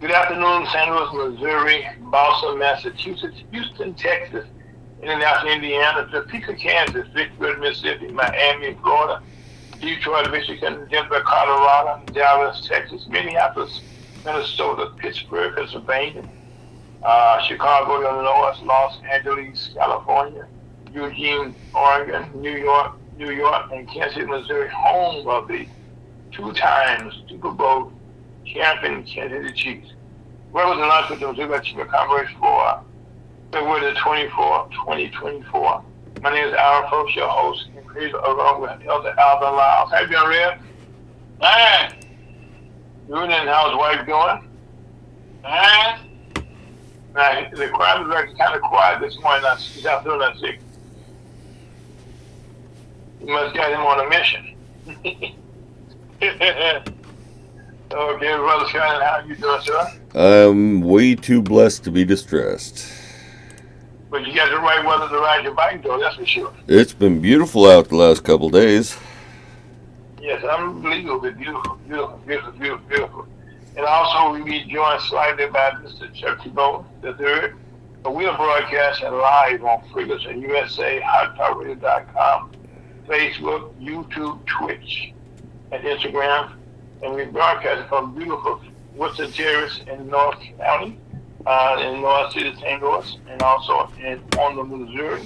Good afternoon, St. Louis, Missouri, Boston, Massachusetts, Houston, Texas, Indianapolis, Indiana, Topeka, Kansas, Vicksburg, Mississippi, Miami, Florida, Detroit, Michigan, Denver, Colorado, Dallas, Texas, Minneapolis, Minnesota, Pittsburgh, Pennsylvania, Chicago, Illinois, Los Angeles, California, Eugene, Oregon, New York, and Kansas City, Missouri, home of the two times Super Bowl champion Kansas City Chiefs. Welcome to lunch with the Missouri Chief Congress for February the 24th, 2024. My name is Aaron Folks, your host, and creator along with Elder Alvin Lyles. How you doing, Red? Man, Good, and how's wife doing? man, Now, the crowd is kind of quiet this morning. He's out doing that sick. You must get him on a mission. Okay, Brother Shannon, how you doing, sir? I'm way too blessed to be distressed. But you got the right weather to ride your bike, though, that's for sure. It's been beautiful out the last couple days. Yes, unbelievably beautiful, beautiful, beautiful, beautiful, beautiful. And also, we be joined slightly by Mr. Chucky Bowen, the third. But we are broadcasting live on Ferguson USA, HotTalkRadio.com, Facebook, YouTube, Twitch, and Instagram. And we broadcast from beautiful Woodson Terrace in North County, in North City, St. Louis, and also in Orland, Missouri.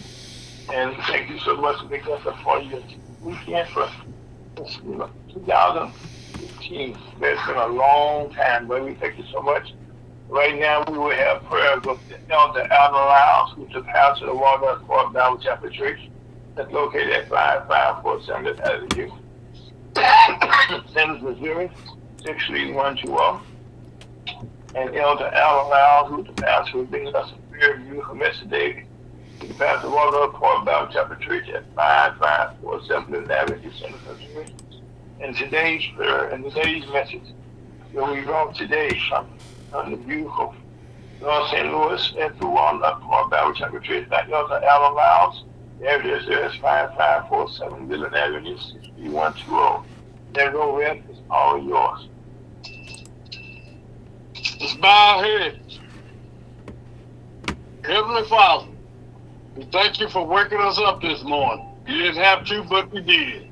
And thank you so much for making us a part of your weekend for 2015. It's been a long time, but we thank you so much. Right now, we will have prayers with Elder Alvin Lyles, who's the pastor of the Waldorf Park Bible Chapel Church, that's located at 5547 Avenue, St. Louis, Missouri, 63120. And Elder Alvin Lyles, who's the pastor who brings us a very beautiful message today. He's the pastor of Waldorf Park Bible Chapel Church at 5547 Avenue, St. Louis, Missouri. And today's prayer and today's message that we wrote today from the beautiful North St. Louis and through Walnut Park Bible Chapel Church, that Elder Alvin Lyles. The address there is 5547 Dillon Avenue, 6120. That road red is all yours. let's bow our heads. Heavenly Father, we thank you for waking us up this morning. You didn't have to, but we did.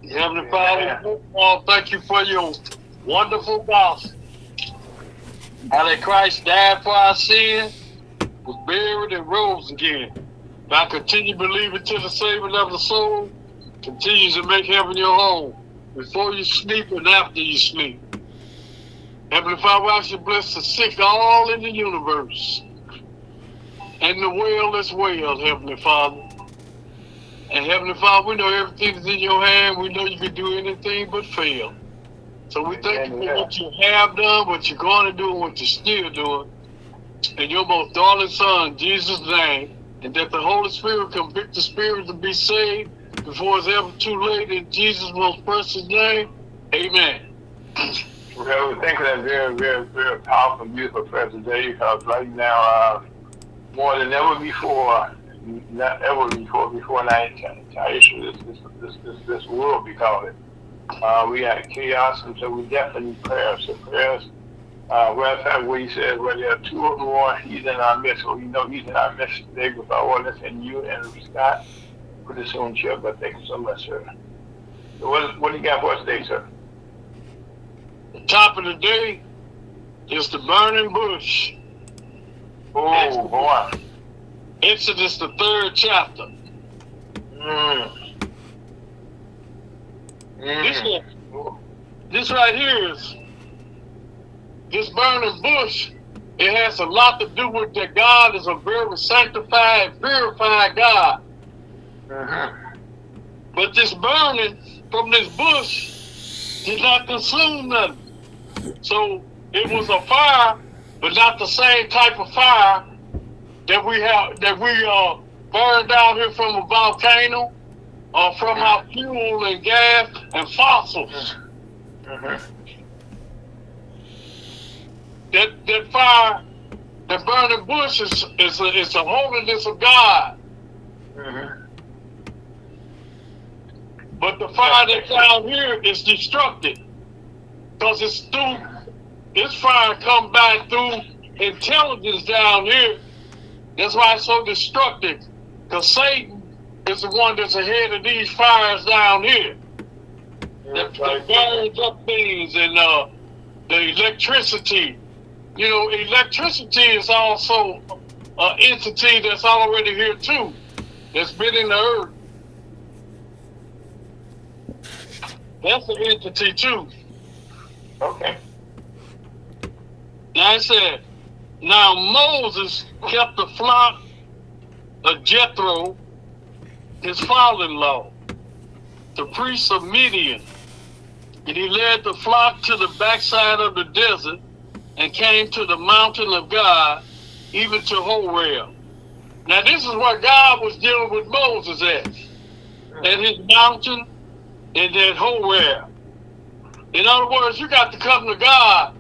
Heavenly Father, thank you for your wonderful gospel. How that Christ died for our sins, was buried, and rose again. Now continue believing to the saving of the soul, continues to make heaven your home, before you sleep and after you sleep. Heavenly Father, I should bless the sick all in the universe, and the well as well, Heavenly Father. And Heavenly Father, we know everything is in your hand. We know you can do anything but fail. So we thank you for what you have done, what you're going to do, and what you're still doing. In your most darling Son, Jesus' name, and that the Holy Spirit convict the spirit to be saved before it's ever too late. In Jesus' most precious name, amen. Well, we think of that very, very, very powerful, beautiful prayer today, because right now, more than ever before, not ever before now, this world, we call it. We got chaos, and so we definitely need prayers. So prayers, where he says, where there are two or more, he's in our midst. So you know he's in our midst today with our ordinance, and you and Scott put this on chair. But thank you so much, sir. So what do you got for us today, sir? The top of the day is the burning bush. Oh, boy. Exodus, the 3rd chapter. This right here is, this burning bush, it has a lot to do with that God is a very sanctified, purified God. But this burning from this bush did not consume nothing. So it was a fire, but not the same type of fire that we burned out here from a volcano, or from our fuel and gas and fossils. That fire, that burning bush is a holiness of God. But the fire that's down here is destructive, because it's through this fire come back through intelligence down here. That's why it's so destructive. Because Satan is the one that's ahead of these fires down here. That burns up things and the electricity. You know, electricity is also an entity that's already here too. That's been in the earth. That's an entity too. Okay. Now it said, now Moses kept the flock of Jethro, his father-in-law, the priest of Midian, and he led the flock to the backside of the desert and came to the mountain of God, even to Horeb. Now this is where God was dealing with Moses at his mountain and at Horeb. In other words, you got to come to God,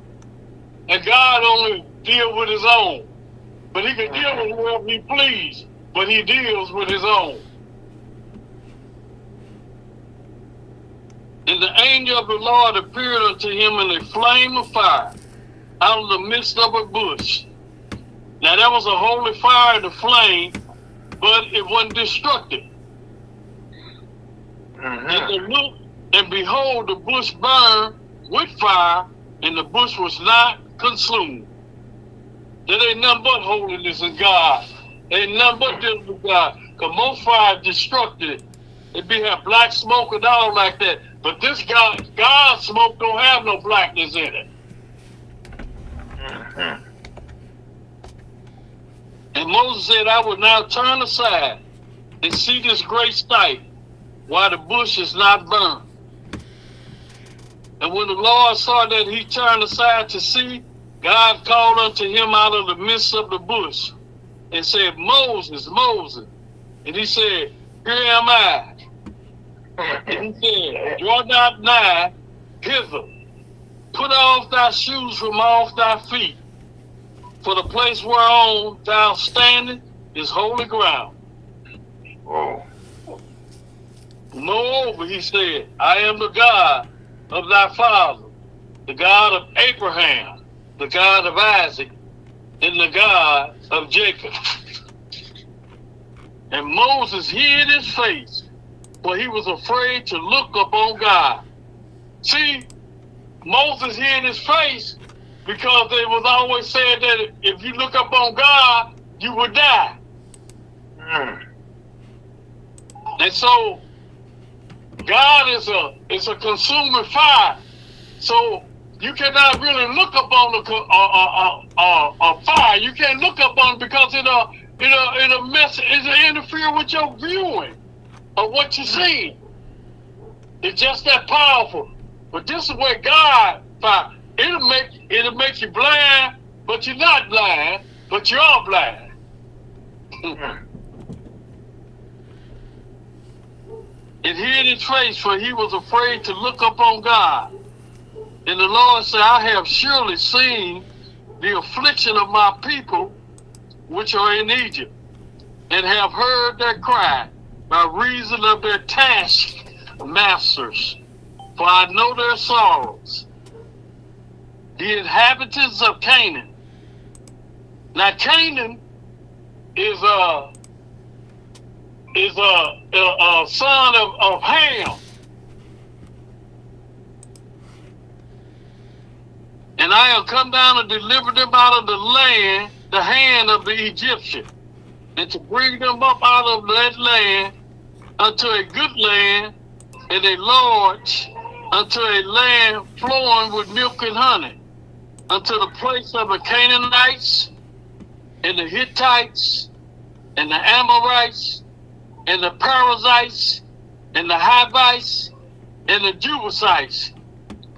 and God only deals with his own. But he can deal with whoever he please, but he deals with his own. And the angel of the Lord appeared unto him in a flame of fire out of the midst of a bush. Now that was a holy fire, the flame, but it wasn't destructive. And behold, the bush burned with fire, and the bush was not consumed. That ain't nothing but holiness in God. Ain't nothing but dealing with God. Because most fire is destructive. It be have black smoke and all like that. But this God's smoke don't have no blackness in it. And Moses said, I will now turn aside and see this great sight, while the bush is not burned. And when the Lord saw that he turned aside to see, God called unto him out of the midst of the bush and said, Moses, Moses. And he said, here am I. And he said, draw not nigh hither. Put off thy shoes from off thy feet. For the place whereon thou standest is holy ground. Whoa. Moreover, he said, I am the God of thy father, the God of Abraham, the God of Isaac, and the God of Jacob. And Moses hid his face, for he was afraid to look upon God. See, Moses hid his face because they was always said that if you look upon God, you would die. And so God is a consuming fire. So you cannot really look upon a fire. You can't look upon it because it'll interfere with your viewing of what you see. It's just that powerful. But this is where God fire. It'll make you blind, but you're not blind, but you are blind. It hid his face, for he was afraid to look upon God. And the Lord said, I have surely seen the affliction of my people which are in Egypt, and have heard their cry by reason of their taskmasters, for I know their sorrows. The inhabitants of Canaan. Now Canaan is a son of Ham. And I have come down and delivered them out of the hand of the Egyptian, and to bring them up out of that land unto a good land, and a large, unto a land flowing with milk and honey, unto the place of the Canaanites, and the Hittites, and the Amorites, and the Perizzites, and the Hivites, and the Jebusites.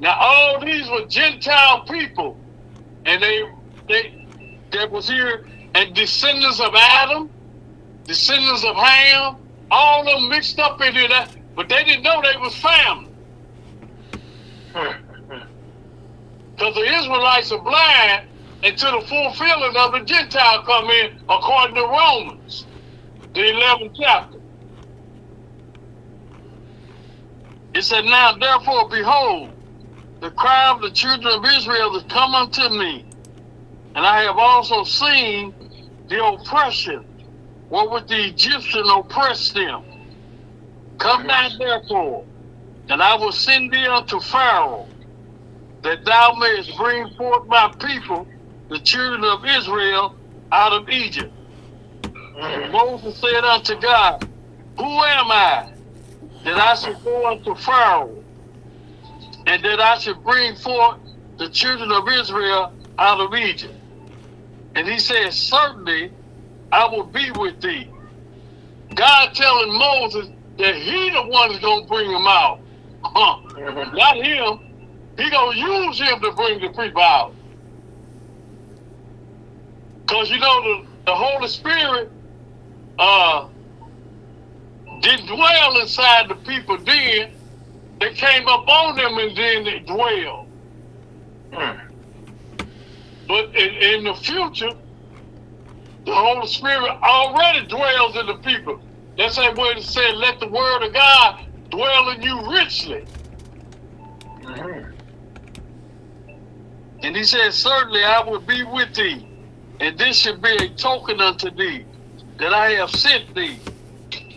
Now all these were Gentile people, and they was here, and descendants of Adam, descendants of Ham, all of them mixed up into that, but they didn't know they was family. Because the Israelites are blind until the fulfilling of the Gentile come in, according to Romans, the 11th chapter. It said, now therefore, behold, the cry of the children of Israel is come unto me, and I have also seen the oppression, wherewith the Egyptians oppressed them. Come now therefore, and I will send thee unto Pharaoh, that thou mayest bring forth my people, the children of Israel, out of Egypt. And Moses said unto God, who am I, that I should go unto Pharaoh, and that I should bring forth the children of Israel out of Egypt? And he said, certainly I will be with thee. God telling Moses that he the one that's going to bring them out. Not him. He going to use him to bring the people out. Because you know the Holy Spirit didn't dwell inside the people then. They came up on them and then they dwelled. But in the future, the Holy Spirit already dwells in the people. That's that word that said, let the word of God dwell in you richly. And he said, certainly I will be with thee, and this should be a token unto thee, that I have sent thee.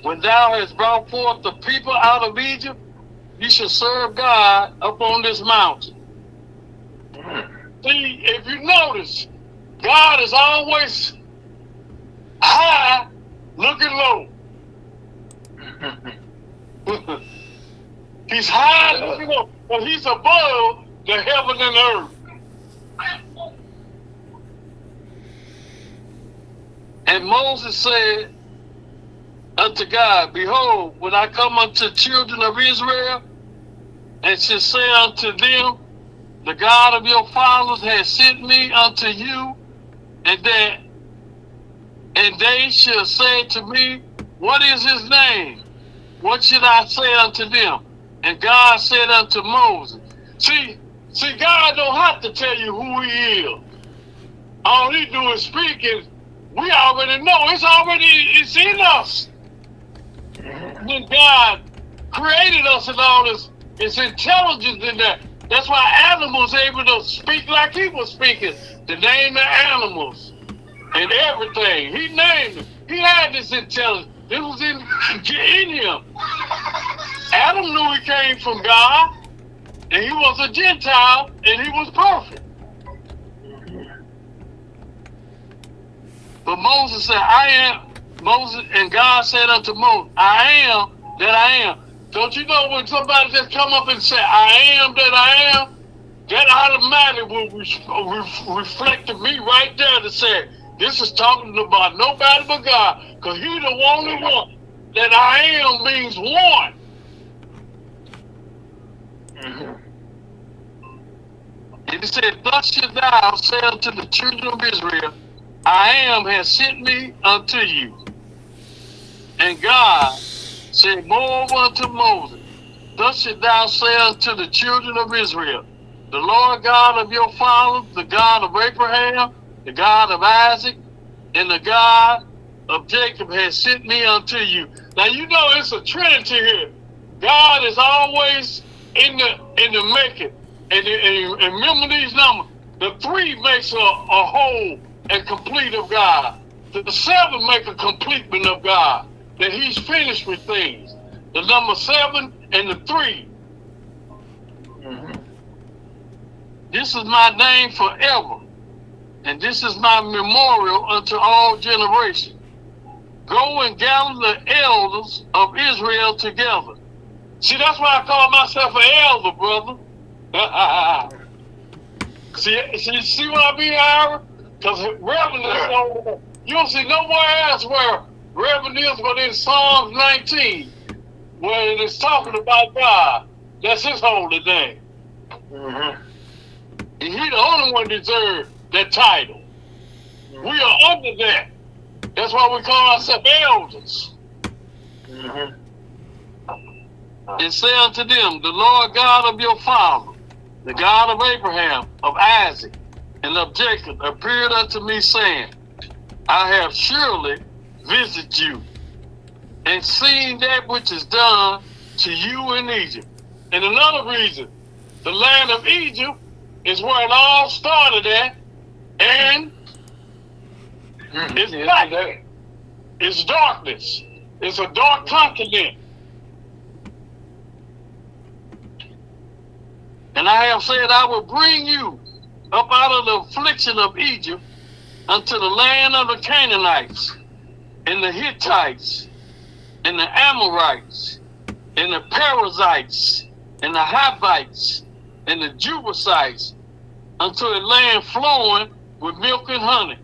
When thou hast brought forth the people out of Egypt, you shall serve God upon this mountain. See, if you notice, God is always high looking low. He's high looking low, but he's above the heaven and earth. And Moses said unto God, behold, when I come unto the children of Israel, and shall say unto them, the God of your fathers has sent me unto you, and they shall say to me, what is his name? What should I say unto them? And God said unto Moses, see, God don't have to tell you who he is. All he do is speak, and we already know. It's in us. When God created us and all this, it's intelligence in there. That's why animals able to speak like he was speaking. To name the animals and everything. He named them. He had this intelligence. It was in him. Adam knew he came from God, and he was a Gentile, and he was perfect. But Moses said, I am. Moses, and God said unto Moses, I am that I am. Don't you know when somebody just come up and say, I am that I am, that automatically will reflect to me right there to say, this is talking about nobody but God, because he's the only one. That I am means one. And he said, thus shalt thou say unto the children of Israel, I am has sent me unto you. And God said moreover unto Moses, thus shalt thou say unto the children of Israel, the Lord God of your fathers, the God of Abraham, the God of Isaac, and the God of Jacob has sent me unto you. Now you know it's a trinity here. God is always in the making. And remember these numbers. The 3 makes a whole and complete of God. The 7 make a completement of God. That he's finished with things. The number 7 and the 3. This is my name forever. And this is my memorial unto all generations. Go and gather the elders of Israel together. See, that's why I call myself an elder, brother. See what I mean, Ira? Because reverend you don't see nowhere else where reverend is but in Psalms 19, where it is talking about God. That's his holy name. And he the only one deserves that title. We are under that. That's why we call ourselves elders. And say unto them, the Lord God of your father, the God of Abraham, of Isaac, and of Jacob, appeared unto me, saying, I have surely visited you, and seen that which is done to you in Egypt. And another reason, the land of Egypt is where it all started at, and it's night. It's darkness. It's a dark continent. And I have said, I will bring you up out of the affliction of Egypt unto the land of the Canaanites, and the Hittites, and the Amorites, and the Perizzites, and the Hivites, and the Jebusites, unto a land flowing with milk and honey.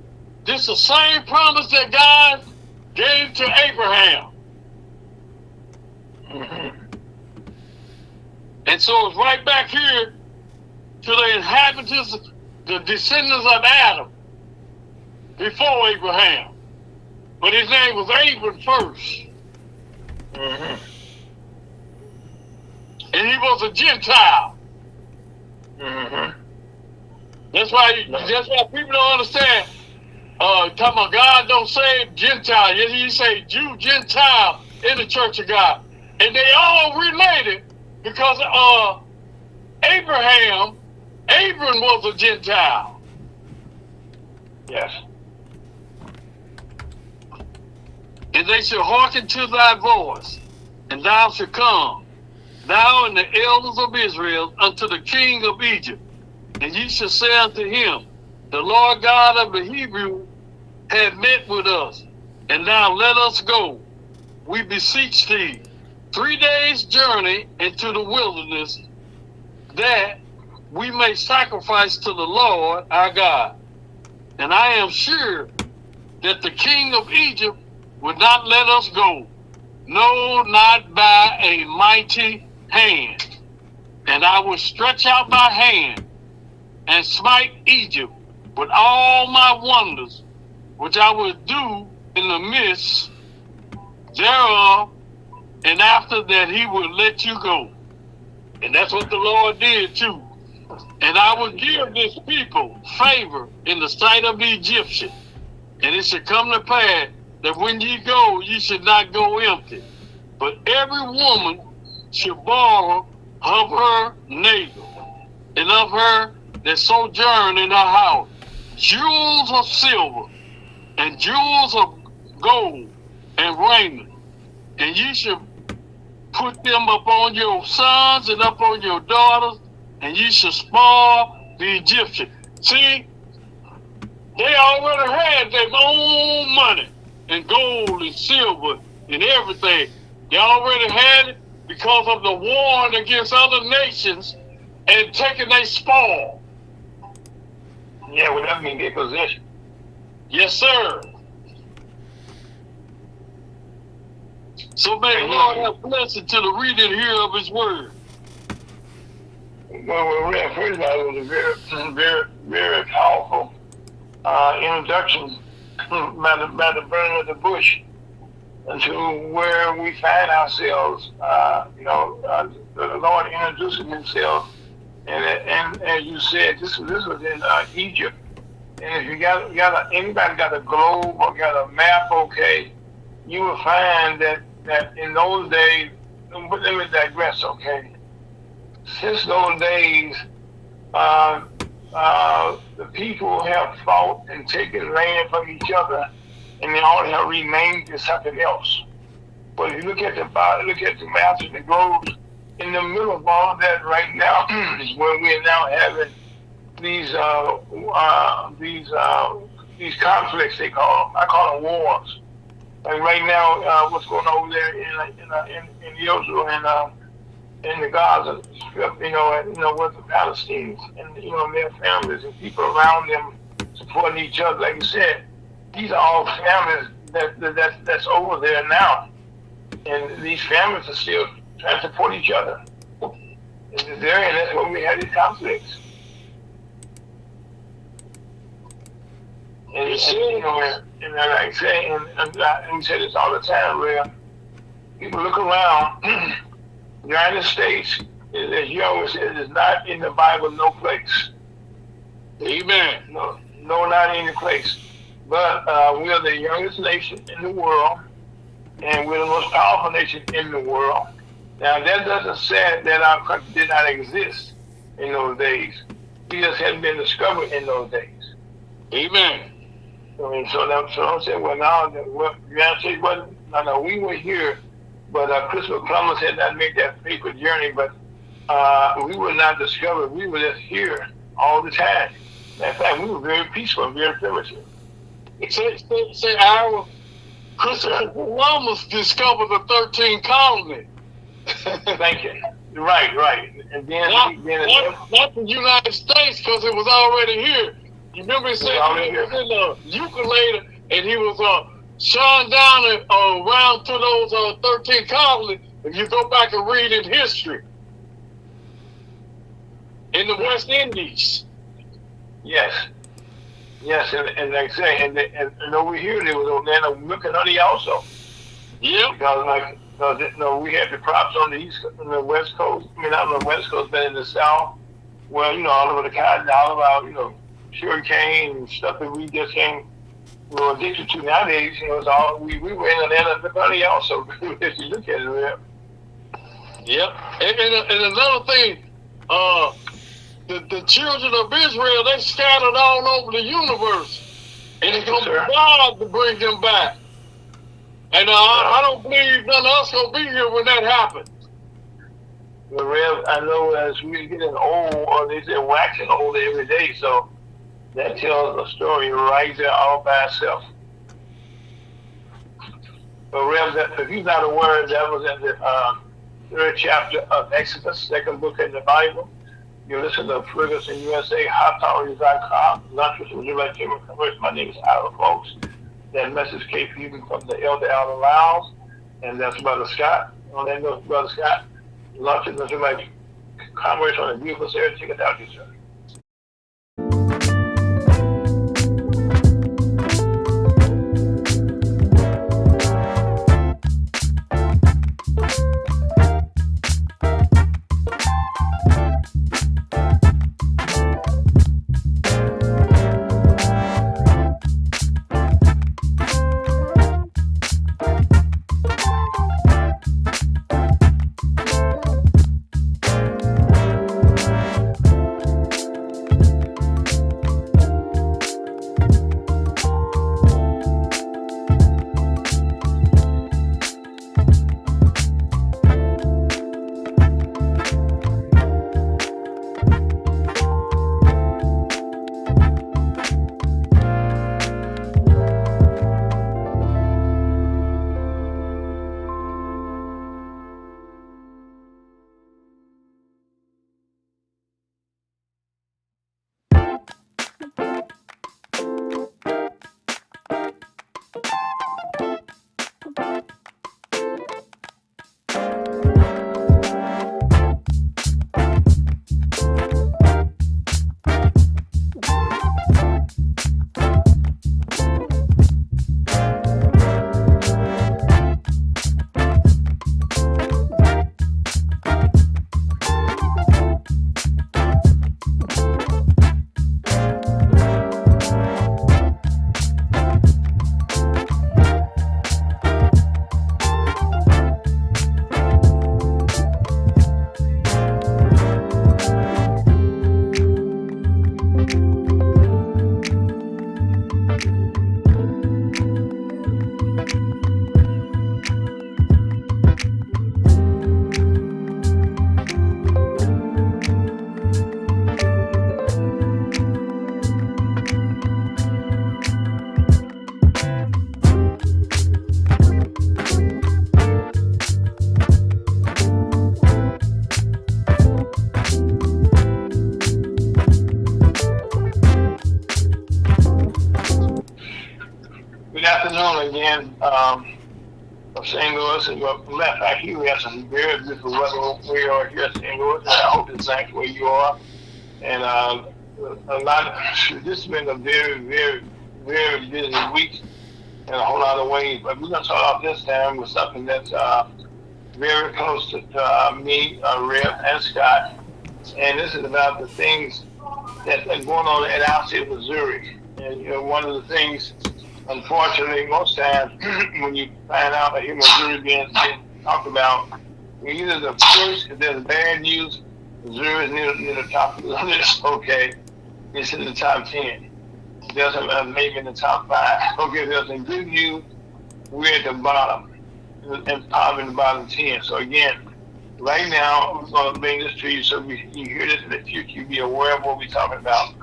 This is the same promise that God gave to Abraham. And so it's right back here to the inhabitants, the descendants of Adam, before Abraham. But his name was Abram first. And he was a Gentile. That's why people don't understand. Talking about God don't say Gentile. Yet he say Jew, Gentile in the church of God. And they all related because Abram was a Gentile. Yes. And they shall hearken to thy voice, and thou shalt come, thou and the elders of Israel, unto the king of Egypt. And ye shall say unto him, the Lord God of the Hebrews hath met with us, and now let us go, we beseech thee, 3 days' journey into the wilderness, that we may sacrifice to the Lord our God. And I am sure that the king of Egypt would not let us go, no, not by a mighty hand. And I will stretch out my hand and smite Egypt with all my wonders, which I will do in the midst thereof, and after that he will let you go. And that's what the Lord did too. And I will give this people favor in the sight of the Egyptian. And it shall come to pass that when ye go, ye should not go empty. But every woman should borrow of her neighbor, and of her that sojourn in her house, jewels of silver, and jewels of gold, and raiment. And ye should put them upon your sons and upon your daughters, and ye shall spoil the Egyptian. See, they already had their own money, and gold and silver and everything. They already had it because of the war against other nations and taking their spoil. Yeah, well, that means their possession. Yes, sir. So may the Lord have blessing to the reading here of his word. Well, we read first, it was a very, very, very powerful introduction by the burning of the bush to where we find ourselves. The Lord introducing himself, and as you said, this was in Egypt. And if anybody got a globe or got a map, okay, you will find that in those days. Let me digress, okay. Since those days, the people have fought and taken land from each other, and they all have renamed it something else. But if you look at the maps and the globes, in the middle of all of that right now is where we are now having these conflicts. I call them wars. Like right now, what's going on over there in Israel and in the Gaza Strip, with the Palestinians and their families and people around them supporting each other. Like you said, these are all families that's over there now, and these families are still trying to support each other. And that's where we have these conflicts. And like I say, and we say this all the time, where people look around. The United States, as you always said, is not in the Bible, no place. Amen. No, not any place. But we are the youngest nation in the world, and we're the most powerful nation in the world. Now, that doesn't say that our country did not exist. in those days. He just hadn't been discovered in those days. Amen. I mean, so I'm saying, well, now, United States wasn't, no, we were here, but Christopher Columbus had not made that fateful journey, but we were not discovered. We were just here all the time. Matter of fact, we were very peaceful and very primitive. Say our Christopher Columbus discovered the 13th colony. Thank you. Right. And then not the United States, because it was already here. You remember he said he was in the Ukulele and he was shone down around to those 13 colonies. If you go back and read in history, in the West Indies. Yes, and like I say, and over here there was a land of milk and honey also. Yeah. Because we had the crops on the West Coast. I mean, not on the West Coast, but in the South. Well, all over the cotton, all about sugarcane and stuff that we just came addicted to nowadays. It's all we were in the land of milk and honey also. If you look at it, yeah. Yep. And another thing, the children of Israel, they scattered all over the universe. And it's going to be God to bring them back. And I don't believe none of us going to be here when that happens. Well, Rev, I know as we're getting old, or they say waxing old every day, so that tells a story right there all by itself. But Rev, if you're not aware, that was in the 3rd chapter of Exodus, 2nd book in the Bible. You listen to Ferguson USA, HotPower.com, Lunch with Liberty Chamber of Commerce. My name is Ira, folks. That message came from you from the Elder Allen Lyles, and that's Brother Scott. On that note, Brother Scott, Lunch with Liberty Commerce on a beautiful Saturday. Check it out, you sir. Again, of St. Louis, and matter of fact, here we have some very beautiful weather where we are here in St. Louis. I hope it's exactly where you are. And this has been a very, very, very busy week in a whole lot of ways. But we're going to start off this time with something that's very close to me, Rev, and Scott. And this is about the things that's been going on in our state of Missouri. And one of the things, unfortunately, most times when you find out that Missouri being talked about, either the first, if there's bad news, Missouri is near the top of the list, okay? It's in the top 10. There's maybe in the top 5. Okay, there's some good news. We're at the bottom, and probably in the bottom 10. So again, right now, we're going to bring this to you so you hear this in the future, you be aware of what we're talking about.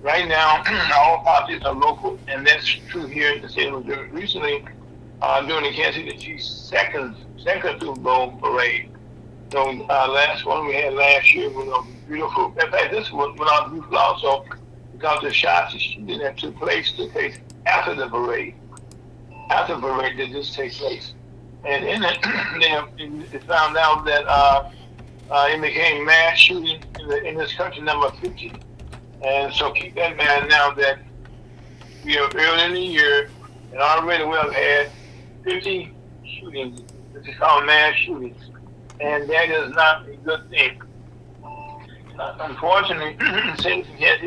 Right now, all politics are local, and that's true here in the state of Missouri. Recently, during the Kansas City Chiefs' second Super Bowl parade. So last one we had last year was beautiful. In fact, this one went on beautiful also because the shots and shooting that took place after the parade. After the parade did this take place. And in it, they found out that it became mass shooting in this country, number 50. And so keep that in mind now that we are early in the year, and already we have had 50 shootings, which is called mass shootings. And that is not a good thing. Unfortunately, since if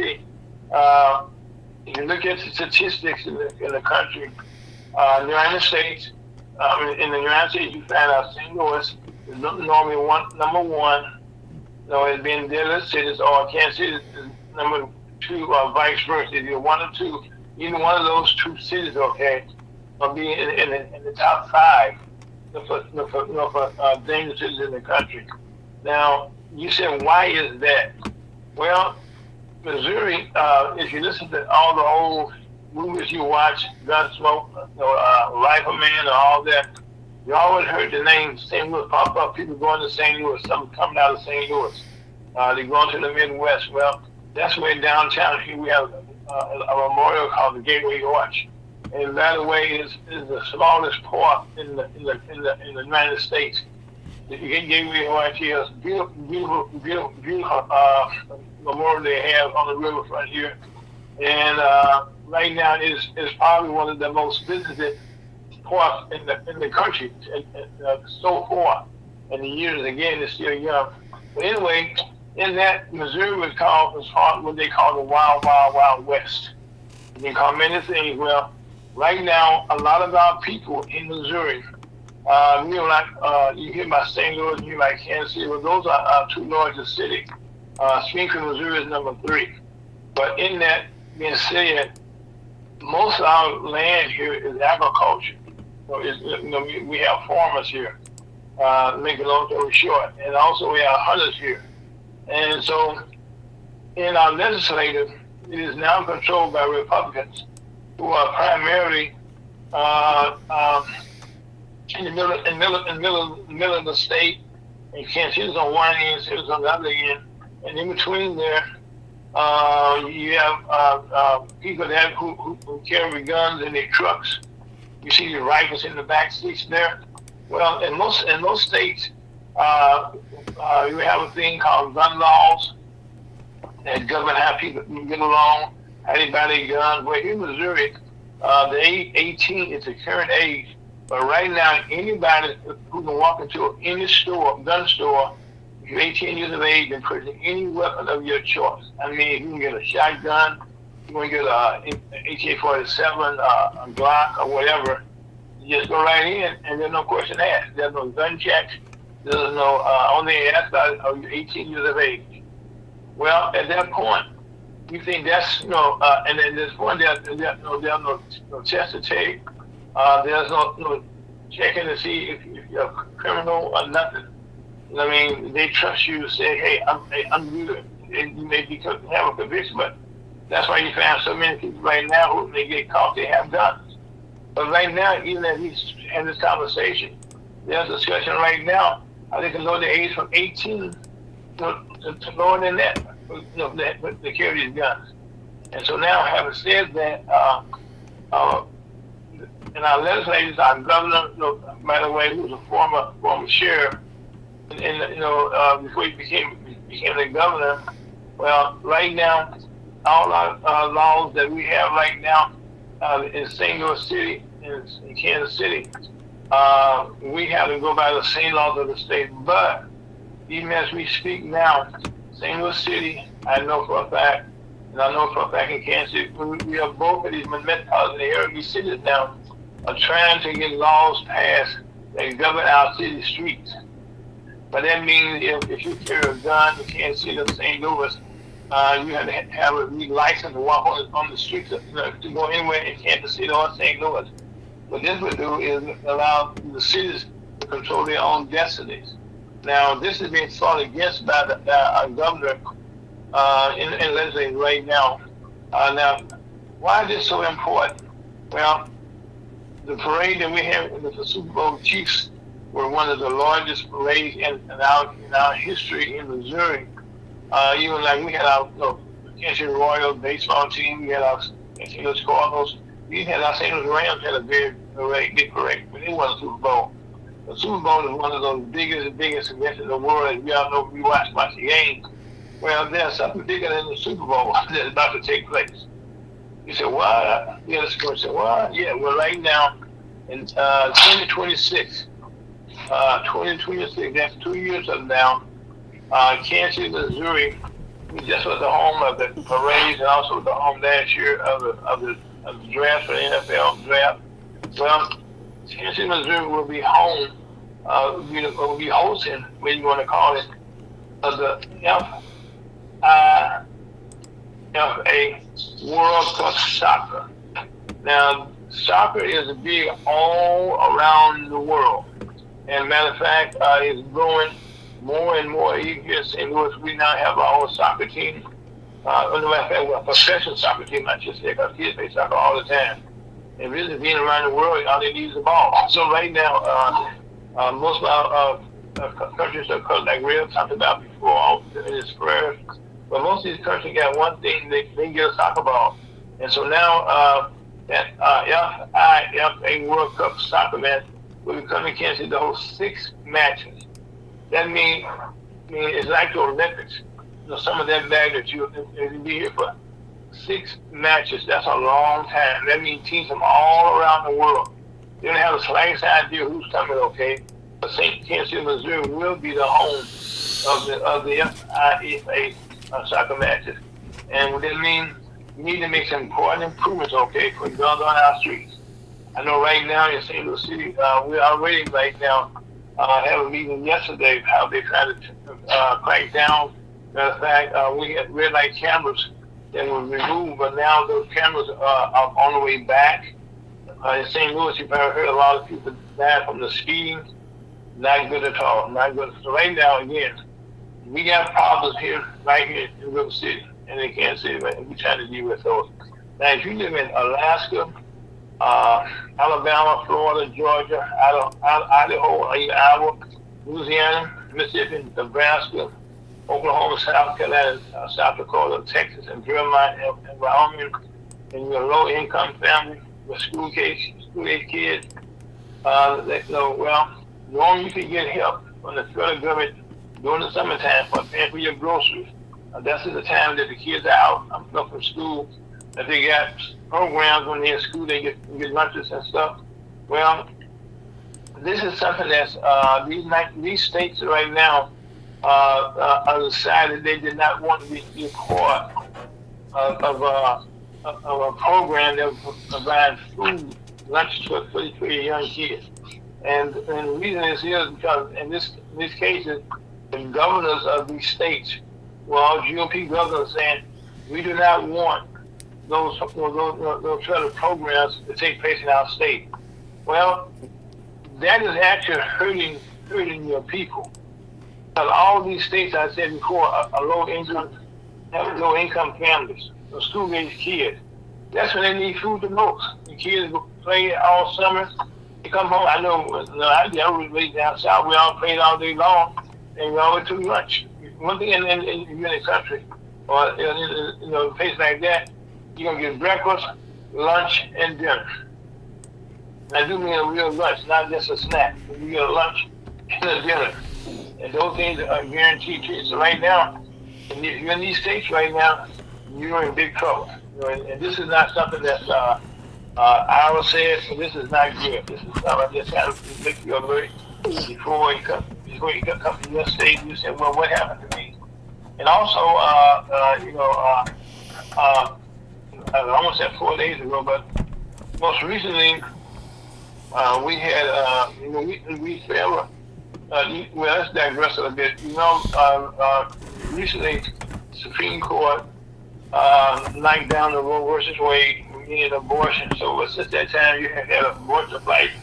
you look at the statistics in the country, in the United States, in the United States, you find out St. Louis is normally number one. No, it's been deadly cities, or Kansas City is number 2, or vice versa. If you're 1 or 2, either one of those 2 cities, okay, will be in the top 5 for dangerous cities in the country. Now, you said, why is that? Well, Missouri, if you listen to all the old movies you watch, Gunsmoke, Rifleman, and all that, you always heard the name St. Louis pop up. People going to St. Louis, some coming out of St. Louis. They're going to the Midwest. Well, that's where downtown here we have a memorial called the Gateway Arch. And by the way, is the smallest port in the United States. The Gateway Arch here is beautiful memorial they have on the riverfront here. And right now it's probably one of the most visited ports in the country so far. And the years, again, is still young. But anyway, in that, Missouri was what they call the Wild, Wild, Wild West. You can call many things. Well, right now, a lot of our people in Missouri, you hear about St. Louis, you hear about Kansas City, well, those are our 2 largest cities. Springfield, Missouri is number 3. But in that being said, most of our land here is agriculture. So we have farmers here, make a long story short, and also we have hunters here. And so in our legislature, it is now controlled by Republicans who are primarily in the middle of the state, and Kansas City's on one end, City's on the other end, and in between there, you have people that who carry guns in their trucks. You see the rifles in the back seats there. Well, in most states, you have a thing called gun laws that govern how people get along, how they buy their guns. Well, here in Missouri, the age 18 is the current age. But right now, anybody who can walk into any store, gun store, if you're 18 years of age and purchase any weapon of your choice. I mean, you can get a shotgun, you can get an AK-47, a Glock, or whatever. You just go right in, and there's no question asked. There's no gun checks. There's no only asked are you 18 years of age. Well, at that point, you think that's and at this point there's no test to take. There's no checking to see if you're a criminal or nothing. I mean, they trust you to say, hey, I'm good. And you may have a conviction, but that's why you find so many people right now who, when they get caught, they have guns. But right now, even as he's having this conversation, there's a discussion right now how they can lower the age from 18 to lower than that, to carry these guns. And so now, having said that, and our legislators, our governor, by the way, who was a former sheriff, and before he became the governor. Well, right now, all our laws that we have right now in St. Louis City, in Kansas City, we have to go by the same laws of the state. But even as we speak now, St. Louis City, I know for a fact, and I know for a fact in Kansas City, we have both of these metropolitan area cities now are trying to get laws passed that govern our city streets. But that means if you carry a gun in Kansas City or St. Louis, you have to have a license to walk on the streets to go anywhere in Kansas City or St. Louis. What this would do is allow the cities to control their own destinies. Now, this is being fought against by our governor in legislature right now. Now, why is this so important? Well, the parade that we have with the Super Bowl Chiefs were one of the largest parades in our history in Missouri. Even like we had our Kansas City Royals baseball team, we had our St. Louis Cardinals, we had our St. Louis Rams had a very big parade, but it wasn't Super Bowl. The Super Bowl is one of those biggest events in the world, and we all know we watch the games. Well, there's something bigger than the Super Bowl that's about to take place. You said, what? The other school said, what? Yeah, well, right now, in 2026, that's 2 years from now, Kansas City, Missouri, we just was the home of the parades and also the home last year of the draft for the NFL draft. Well, Kansas City, Missouri will be home, will be hosting, what you want to call it, of the FA World Cup Soccer. Now, soccer is big all around the world. And matter of fact, it's growing more and more. Here in St. Louis, we now have our own soccer team. Matter of fact, we're a professional soccer team, I should say, because kids play soccer all the time. And really being around the world, all they need is the ball. So right now, most of our countries are cut like Red talked about before in his prayers. But most of these countries got one thing, they get a soccer ball. And so now that FIFA World Cup soccer match will be coming to Kansas City to host 6 matches. That means it's like the Olympics. Some of that magnitude, you'll be here for 6 matches. That's a long time. That means teams from all around the world. They don't have the slightest idea who's coming, okay? But Kansas City, Missouri will be the home of the FIFA soccer matches. And what that means, we need to make some important improvements, okay, for guns on our streets. I know right now in St. Louis City, we already right now have a meeting yesterday how they try to crack down. Matter of fact, we had red light cameras that were removed, but now those cameras are on the way back. In St. Louis, you've probably heard a lot of people die from the speeding. Not good at all. Not good. So right now, again, we got problems here, right here in River City, and in Kansas City, and we're trying to deal with those. Now, if you live in Alaska, Alabama, Florida, Georgia, Idaho, Iowa, Louisiana, Mississippi, Nebraska, Oklahoma, South Carolina, South Dakota, Texas, and Vermont, and Wyoming, and you're a low-income family with school-age kids, the only you can get help from the federal government during the summertime for paying for your groceries. That's the time that the kids are out from school, that they got programs when they're in school, they get lunches and stuff. Well, this is something that's these states right now decided they did not want to be part of a program that would provide food, lunch for your young kids. And the reason is here because in these cases, the governors of these states, all GOP governors saying, we do not want those sort of programs to take place in our state. Well, that is actually hurting your people. Because all these states, I said before, are low income families, school-age kids. That's when they need food the most. The kids play all summer. They come home. I know I was raised down south. We all played all day long, and we always took lunch. One thing in the country, or in a place like that, you're gonna get breakfast, lunch, and dinner. I do mean a real lunch, not just a snack. You get a lunch and a dinner, and those things are guaranteed to you. So right now, if you're in these states right now, you're in big trouble. And this is not something that's Ira said. So this is not good. This is something I just had to make you alert before you come to your state. You say, well, what happened to me? And also, I almost said 4 days ago, but most recently, we had we forever well, let's digress a bit. Recently, Supreme Court knocked down the Roe versus Wade, meaning abortion. So since that time, you have had abortion fights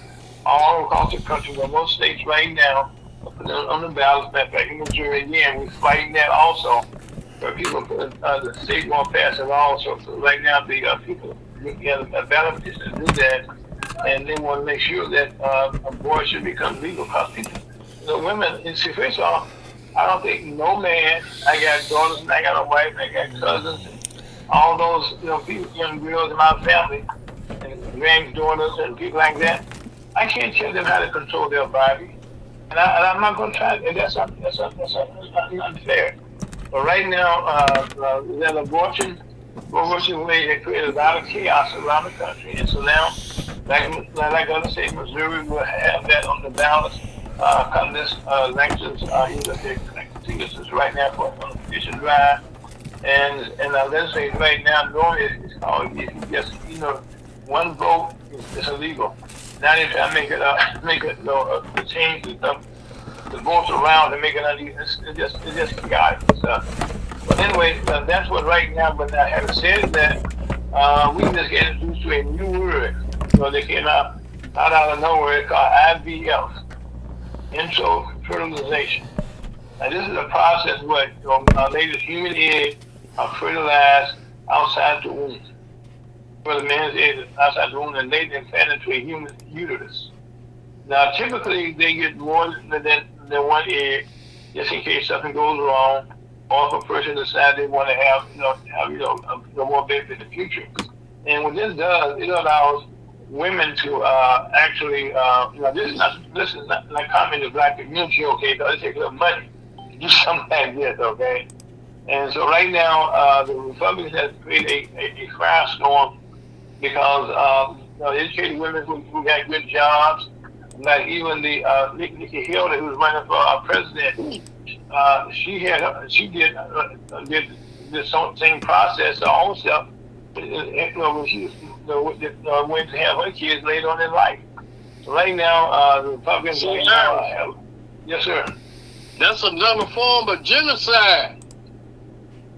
all across the country. Well, most states right now on the ballot. Matter of fact, in Missouri again, we're fighting that also. But people, the state won't pass it also. So right now, the people get a ballot petition to do that, and they want to make sure that abortion becomes legal. Because people, women, and see, first of all, I don't think no man. I got daughters, and I got a wife, and I got cousins, and all those people, young girls in my family, and granddaughters, and people like that. I can't tell them how to control their body, and I'm not going to try. And that's unfair. But right now, that abortion way has created a lot of chaos around the country, and so now, like other states, Missouri will have that on the ballot come this elections. This is right now for on the petition drive, and let's say right now, normally it's called if you just one vote is illegal. Now they try to make it change the votes around and make it uneven. It's just chaotic stuff. But anyway, that's what right now. But I have said that we just get introduced to a new word. They came out of nowhere. It's called IVF, intro fertilization. Now this is a process where ladies' human eggs are fertilized outside the womb. Where the man's egg is outside the womb, and they then fed into a human uterus. Now, typically, they get more than one egg, just in case something goes wrong, or if a person decides they want to have more babies in the future. And what this does, it allows women to actually, this is not like common in the black community, okay? Because it takes a lot of money to do something like this, okay? And so right now, the Republicans have created a firestorm because educated women who got good jobs, like even the Nikki Haley, who was running for president, she did this same process her own self when she went to have her kids later on in life. So right now, the Republicans yes, sir. That's another form of genocide.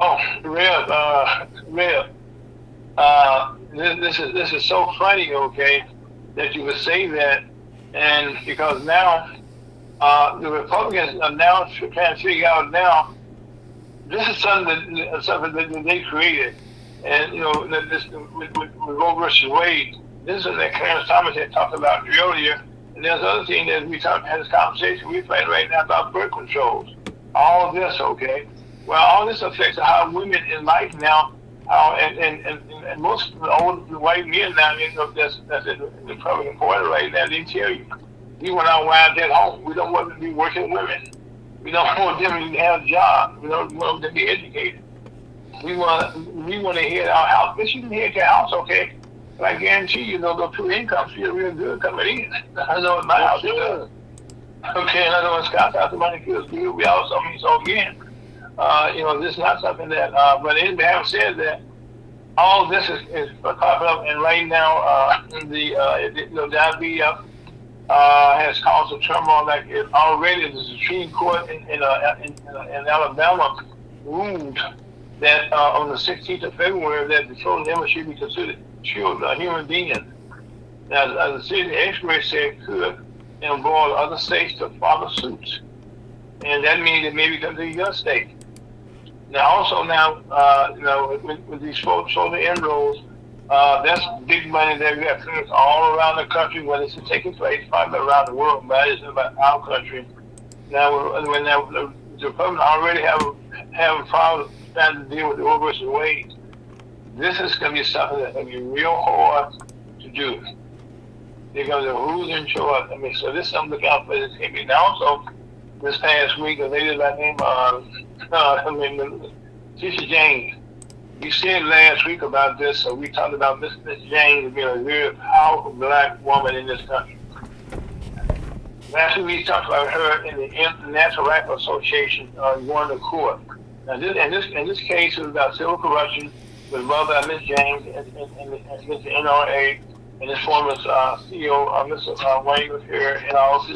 Oh, real. This is so funny, okay, that you would say that, and because now the Republicans are now trying to figure out now. This is something that they created, and this with Roe versus Wade. This is that Clarence Thomas had talked about earlier, and there's other thing that we had this conversation. We're playing right now about birth controls. All of this, okay. Well, all this affects how women in life now. And most of the old white men now, that's in the Republican Party right now, they tell you, we want our wives at home. We don't want them to be working women. We don't want them to have jobs. We don't want them to be educated. We want to head our house. But you can head your house, okay? But I guarantee you, those two incomes feel real good coming in. I know in my house it does. Okay, and I know in Scott's house the money feels good. We also so again. This is not something that, but it having said that, all this is popping up, and right now, the IVF has caused a turmoil. Like already, the Supreme Court in Alabama ruled that on the 16th of February that the children ever should be considered children, human beings. Now, the city experts said could involve other states to follow suit, and that means it may become your state. Now, also with these solar enrolls, that's big money that we have clinics all around the country where this is taking place, probably around the world, but it's about our country. Now, when the Republicans already have a problem trying to deal with the Roe versus Wade, this is going to be something that's going to be real hard to do. Because of who's in charge. So this is something to look out for. This can be. Now, also, this past week, a lady by the name Tisha James. We said last week about this, so we talked about Miss James being a very powerful black woman in this country. Last week we talked about her in the International Rifle Association going to court. Now, in this case, it was about civil corruption with mother Miss James and Mr. NRA and his former CEO, Mr. Wayne was here, and also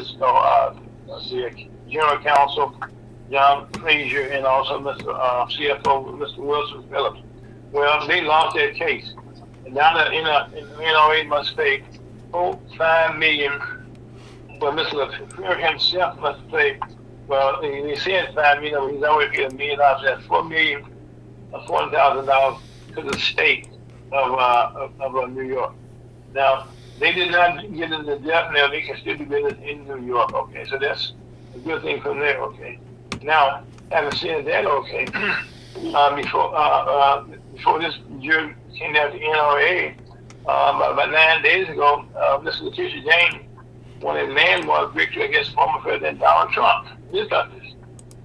the General Counsel, John Frazier, and also Mr. CFO, Mr. Wilson Phillips. Well, they lost their case. And now the NRA must pay $5 million. Well, Mr. LaFleur himself must pay, well, he said $5 million, but he's already paid $1 million. That's $40,000 to the state of New York. Now, they did not get into death. Now they can still do business in New York. Okay, so that's a good thing from there. Okay. Now, having said that, okay, before this jury came out to NRA, about 9 days ago, Mr. Letitia James won a landmark victory against former President Donald Trump. This country,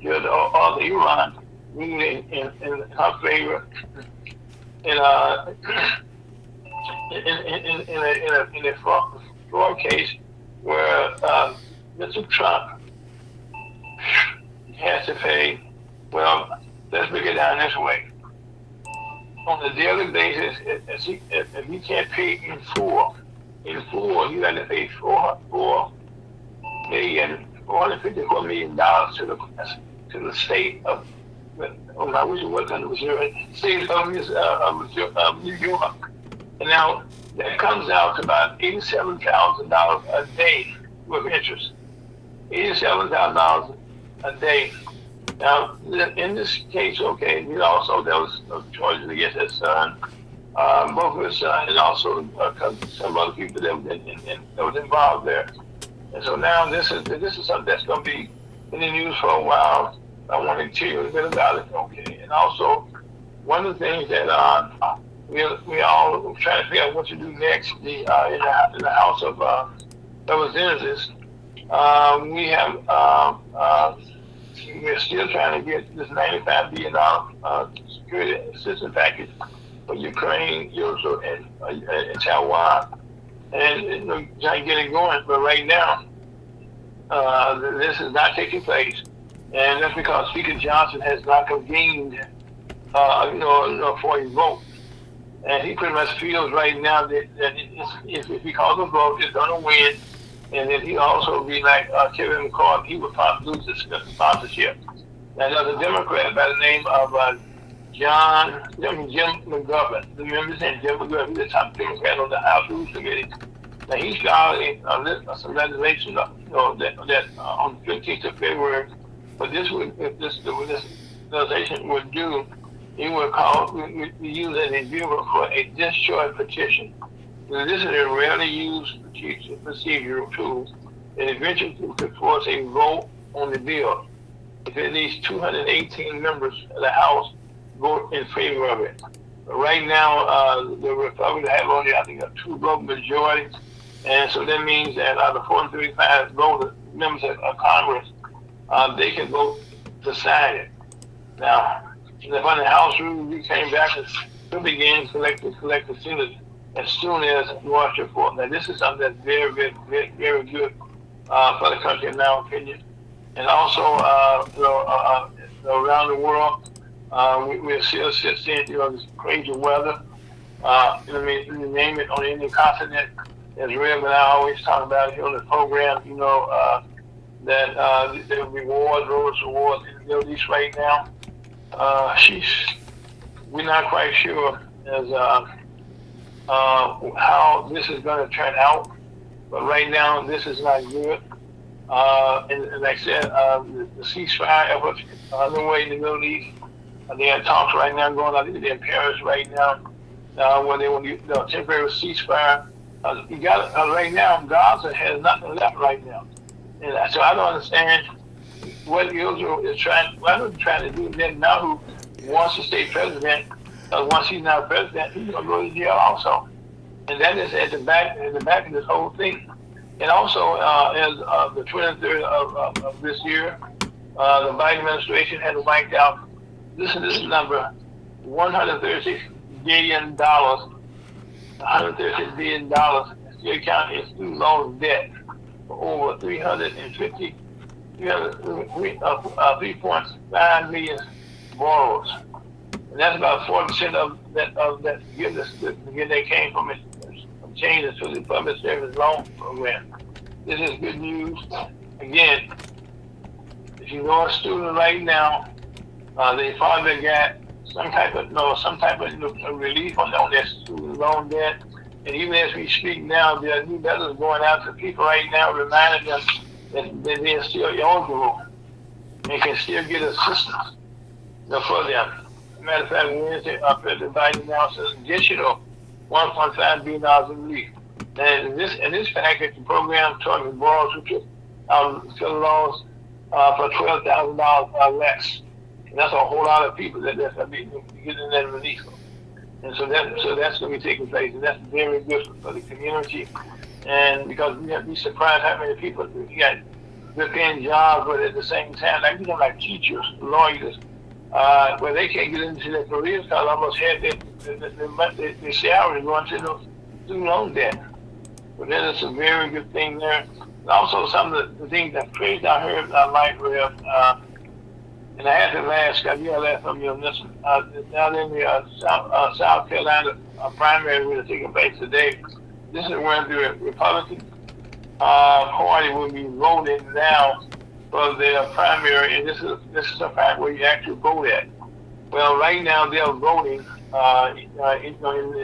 all the Iran, ruling in her favor in a fraud case where Mr. Trump has to pay. Well, let's break it down this way. On a daily basis, if he can't pay in full, you got to pay $454 million to the state of. I wish it was under Missouri, state of New York. And now that comes out to about $87,000 a day with interest. $87,000 a day. Now, in this case, okay, there was charges against his son, both of his son, and also some other people that was involved there. And so now this is something that's going to be in the news for a while. I want to tell you a little bit about it, okay? And also, one of the things that we all trying to figure out what to do next in the House of Representatives. We're still trying to get this $95 billion security assistance package for Ukraine, Israel, and Taiwan, and trying to get it going. But right now, this is not taking place. And that's because Speaker Johnson has not convened, for a vote. And he pretty much feels right now that if he calls a vote, it's going to win. And then he also be like Kevin McCarthy, he would probably lose his sponsorship. Now, there's a Democrat by the name of Jim McGovern. Remember his name, Jim McGovern? He's the top Democrat on the House Rules Committee. Now, he started some legislation that on the 15th of February. But this legislation would do, we use as a vehicle for a discharge petition. Now, this is a rarely used procedural tool that eventually could force a vote on the bill if at least 218 members of the House vote in favor of it. But right now, the Republicans have only, I think, a 2-vote majority, and so that means that out of 435 members of Congress, they can vote to sign it. Now, if on the House rules, we came back and we began to collect the senators as soon as March 4th. Now, this is something that's very, very, very, very good for the country, in my opinion. And also, around the world, we're still seeing, this crazy weather. You name it on any continent. As Reb and I always talk about here on the program, that there will be wars, roads to wars in the Middle East right now. We're not quite sure as how this is going to turn out, but right now this is not good. And like I said, the ceasefire efforts underway in the Middle East. They have talks right now going on in Paris right now, where they want to temporary ceasefire. Right now, Gaza has nothing left right now. And so I don't understand what Israel is trying to do. Netanyahu wants to stay president. Once he's not president, he's going to go to jail also. And that is at the back of this whole thing. And also, as the 23rd of this year, the Biden administration had wiped out, listen to this number, $136 billion, $136 billion in still counting its student loan debt for over 3.5 million borrowers. And that's about 40% of that forgiveness that came from changes to the public service loan program. This is good news. Again, if you know a student right now, they probably got some type of relief on their student loan debt. And even as we speak now, there are new letters going out to people right now reminding them that they're still eligible and can still get assistance for them. Matter of fact, Wednesday, President Biden announced an additional $1.5 billion in relief. And this package, the program targets borrowers who took loans for $12,000 or less. And that's a whole lot of people that's getting that relief. And so that's going to be taking place, and that's very good for the community. And because we have to be surprised how many people got good paying jobs, but at the same time, like teachers, lawyers, where they can't get into their careers because almost had their salary going to those student loan debt. But then it's a very good thing there. Also, some of the things that crazy I heard like Rev, and I had to laugh, because you laugh from you on this one. Down in the South Carolina primary which is taking place today, this is where the Republican Party will be voting now for their primary, and this is a fact where you actually vote at. Well, right now they're voting in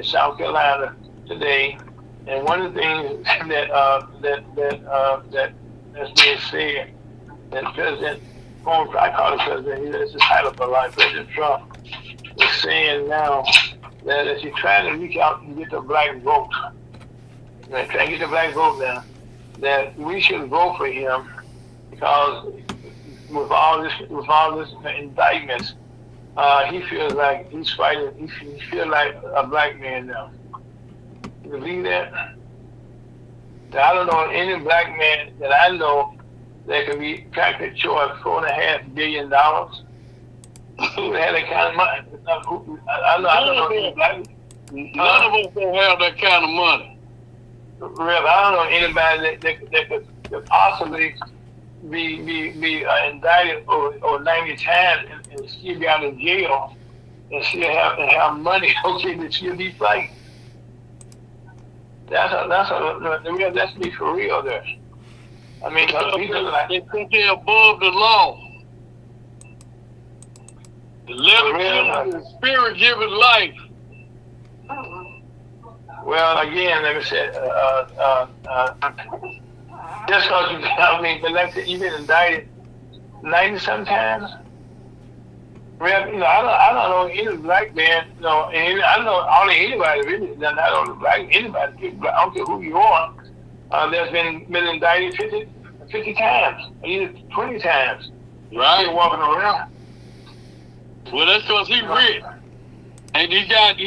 South Carolina today, and one of the things that's being said that President, I call him President, this is title for life, President Trump is saying now that if you're trying to reach out and get the black vote, trying to get the black vote now, that we should vote for him because with all this indictments, he feels like he's fighting. He feels like a black man now. You believe that? I don't know any black man that I know that can be practically short $4.5 billion. Who had that kind of money? I don't know any black. None of us don't have that kind of money. Rev, I don't know anybody that could possibly be indicted or 90 times and still be out of jail and still have money, okay, to still be fighting. That's me for real there. I mean, they think they're above the law. The letter gives spirit given life. Well, again, like I said, just because but like I said, you've been indicted 90 sometimes. Well, I don't know any black man, and I don't know only anybody really, not only black, anybody, I don't care who you are, that's been indicted 50 times, or either 20 times. Right. Still walking around. Well, that's because he's rich. And he got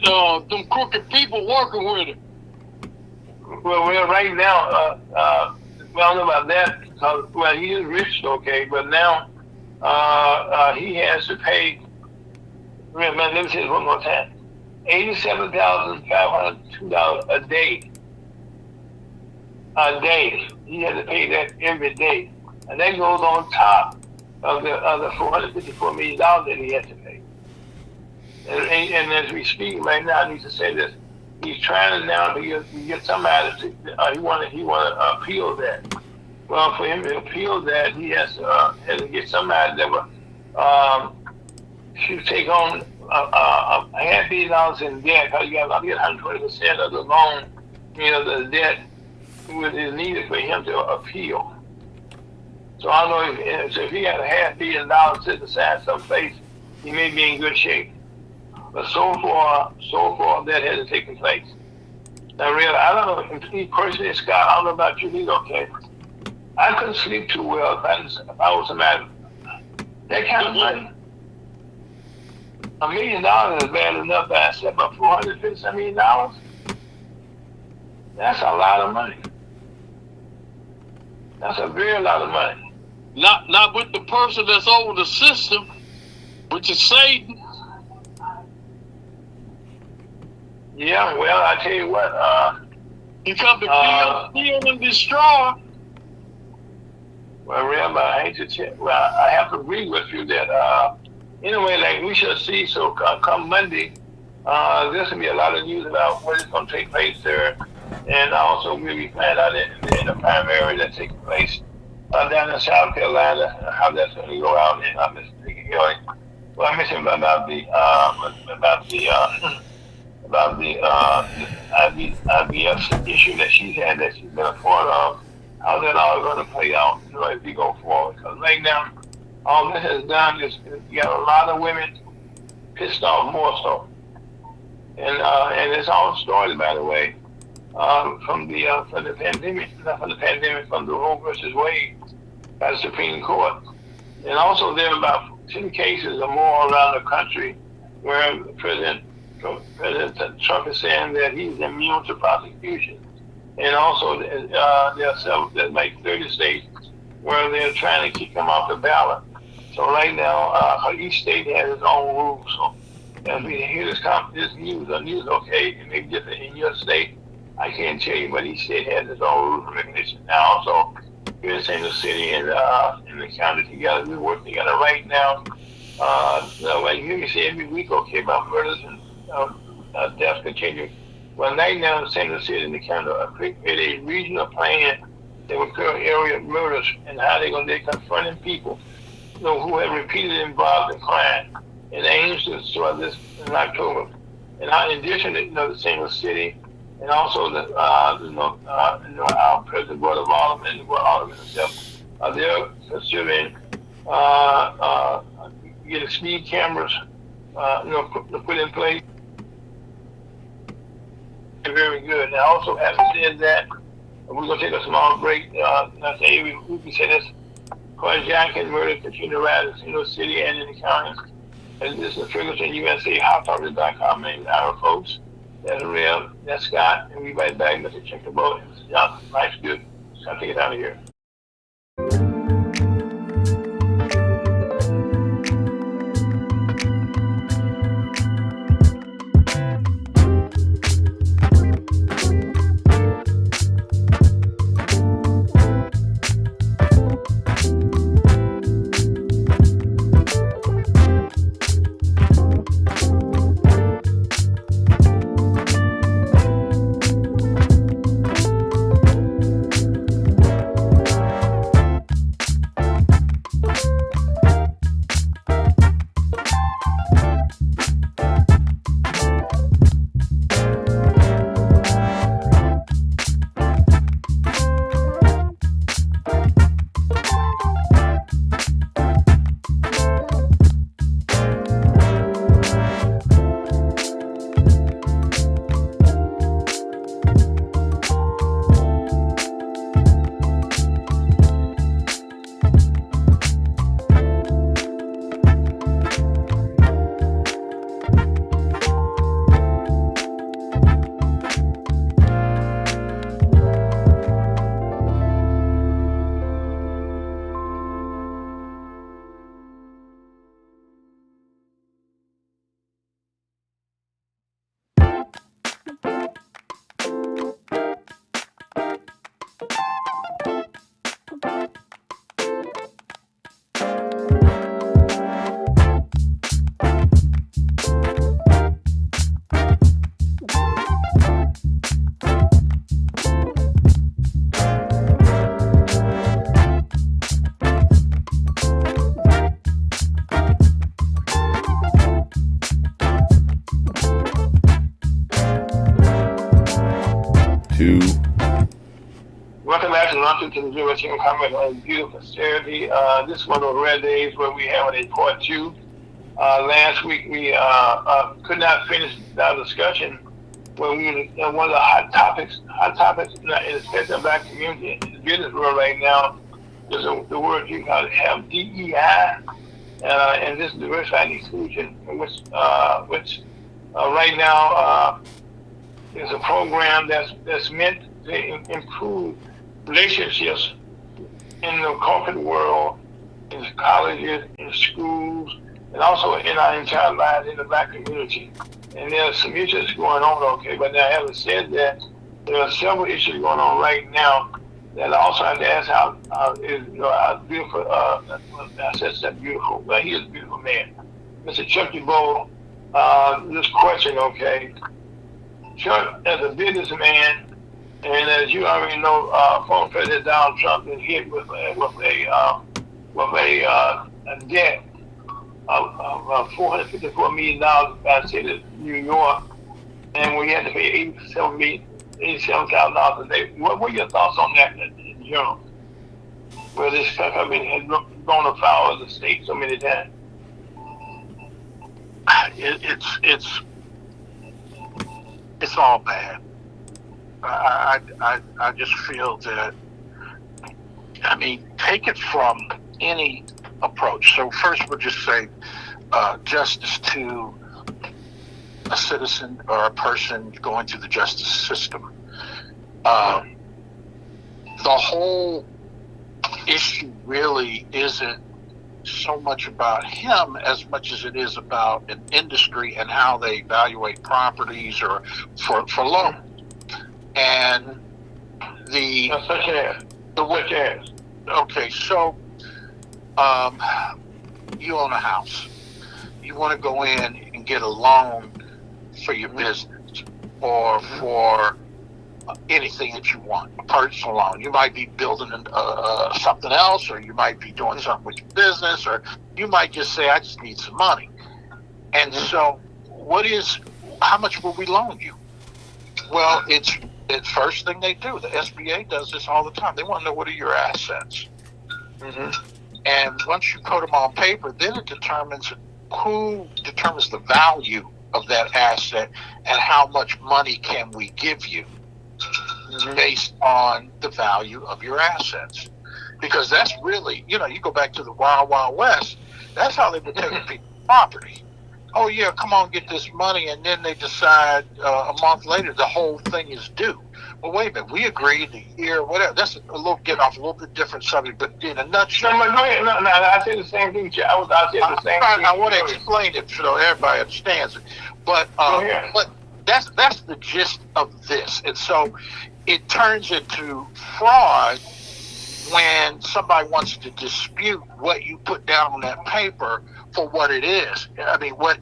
some crooked people working with him. Well, right now, I don't know about that. Well, he is rich, okay, but now he has to pay. Let me say this one more time: $87,502 a day. A day, he has to pay that every day, and that goes on top of the $454 million that he has to pay. And as we speak right now, I need to say this: he's trying now to get somebody to. He want to appeal that. Well, for him to appeal that, he has to get somebody that will should take on $500 million in debt. Because you got to get 120% of the loan, the debt is needed for him to appeal. So I don't know if he had $500 million set aside someplace, he may be in good shape. But so far that hasn't taken place. Now, really, I don't know, me personally, Scott, I don't know about you either, okay? I couldn't sleep too well if I was somebody. That kind of money. $1 million is bad enough, but I said about $450 million. That's a lot of money. That's a very lot of money. Not with the person that's over the system, which is Satan. Yeah, well, I tell you what. He come to kill and destroy. Well, Reb, I hate to check. Well, I have to agree with you that anyway, like we shall see. So come Monday, there's gonna be a lot of news about what is gonna take place there, and also we'll be planning out in the primary that's taking place down in South Carolina, how that's going to go out in Mississippi. Well, I mentioned about the IVF issue that she's had, that she's been a part of. How that all going to play out, as we go forward. Because right now, all this has done is you got a lot of women pissed off more so, and it's all started, by the way, from the pandemic, not from the pandemic, from the Roe versus Wade by the Supreme Court. And also there are about 10 cases or more around the country where President Trump is saying that he's immune to prosecution. And also there are several, there's like 30 states where they're trying to keep him off the ballot. So right now, each state has its own rules. So as we hear this news, okay, it may be different in your state. I can't tell you, but each state has its own rules and regulations. Now, so here in St. Louis City and the county together, we work together right now. Like you hear me say every week, okay, about murders and deaths continue. Well, right now in St. Louis City and the county, create a regional plan that will cover area murders and how they're confronting people, who have repeatedly involved in crime. And aims to start this in October. And in addition to the St. Louis City, and also our President Board of Alderman and the Board of Alderman himself, they're considering getting speed cameras, put in place. Very good. And also, having said that, we're going to take a small break. We can say this: carjacking, murder, continue to rise in St. Louis City and in the counties. And this is Ferguson USA, HotTopics.com, named our folks. That's Rev, that's Scott, and we right back. Mr. Check the boat. And Mr. Johnson, life's good. Just got to take it out of here. Welcome back to London to the Jewish comment on beautiful Saturday. This is one of those rare days where we have a part two. Last week we could not finish our discussion when we were one of the hot topics in the especially black community in the business world right now is the word you have DEI, and this diversity and inclusion, which right now is a program that's meant to improve relationships in the corporate world, in colleges, in schools, and also in our entire lives in the black community. And there's some issues going on, okay, but now having said that, there are several issues going on right now that I also have to ask how beautiful, I said that beautiful, but he is a beautiful man. Mr. Chuck DeBow, this question, okay. Chuck, as a businessman, And as you already know, former President Donald Trump is hit with a debt of $454 million by the state of New York, and we had to pay $87,000 a day. What were your thoughts on that in general? Where this company has gone afoul of the state so many times? It's all bad. I just feel that, I mean, take it from any approach. So first we'll just say justice to a citizen or a person going through the justice system. The whole issue really isn't so much about him as much as it is about an industry and how they evaluate properties or for loans. And okay, so you own a house. You want to go in and get a loan for your business or for anything that you want, a personal loan. You might be building something else, or you might be doing something with your business, or you might just say, I just need some money. And so how much will we loan you? Well, it's first thing they do. The SBA does this all the time. They want to know, what are your assets? And once you put them on paper, then it determines who determines the value of that asset and how much money can we give you based on the value of your assets. Because that's really, you go back to the Wild Wild West, that's how they were taking people's property. Oh yeah, come on, get this money, and then they decide a month later the whole thing is due. Well, wait a minute, we agreed a year, whatever. That's getting off a little bit different subject, but in a nutshell. No, I say the same thing. I want to explain it so everybody understands it, but that's the gist of this, and so it turns into fraud when somebody wants to dispute what you put down on that paper for what it is. I mean, what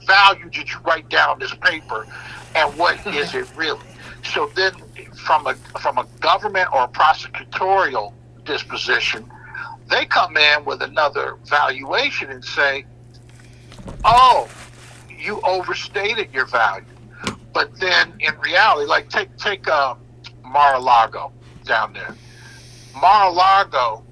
value did you write down on this paper, and what is it really? So then, from a government or a prosecutorial disposition, they come in with another valuation and say, "Oh, you overstated your value." But then, in reality, like take Mar-a-Lago down there. Mar-a-Lago,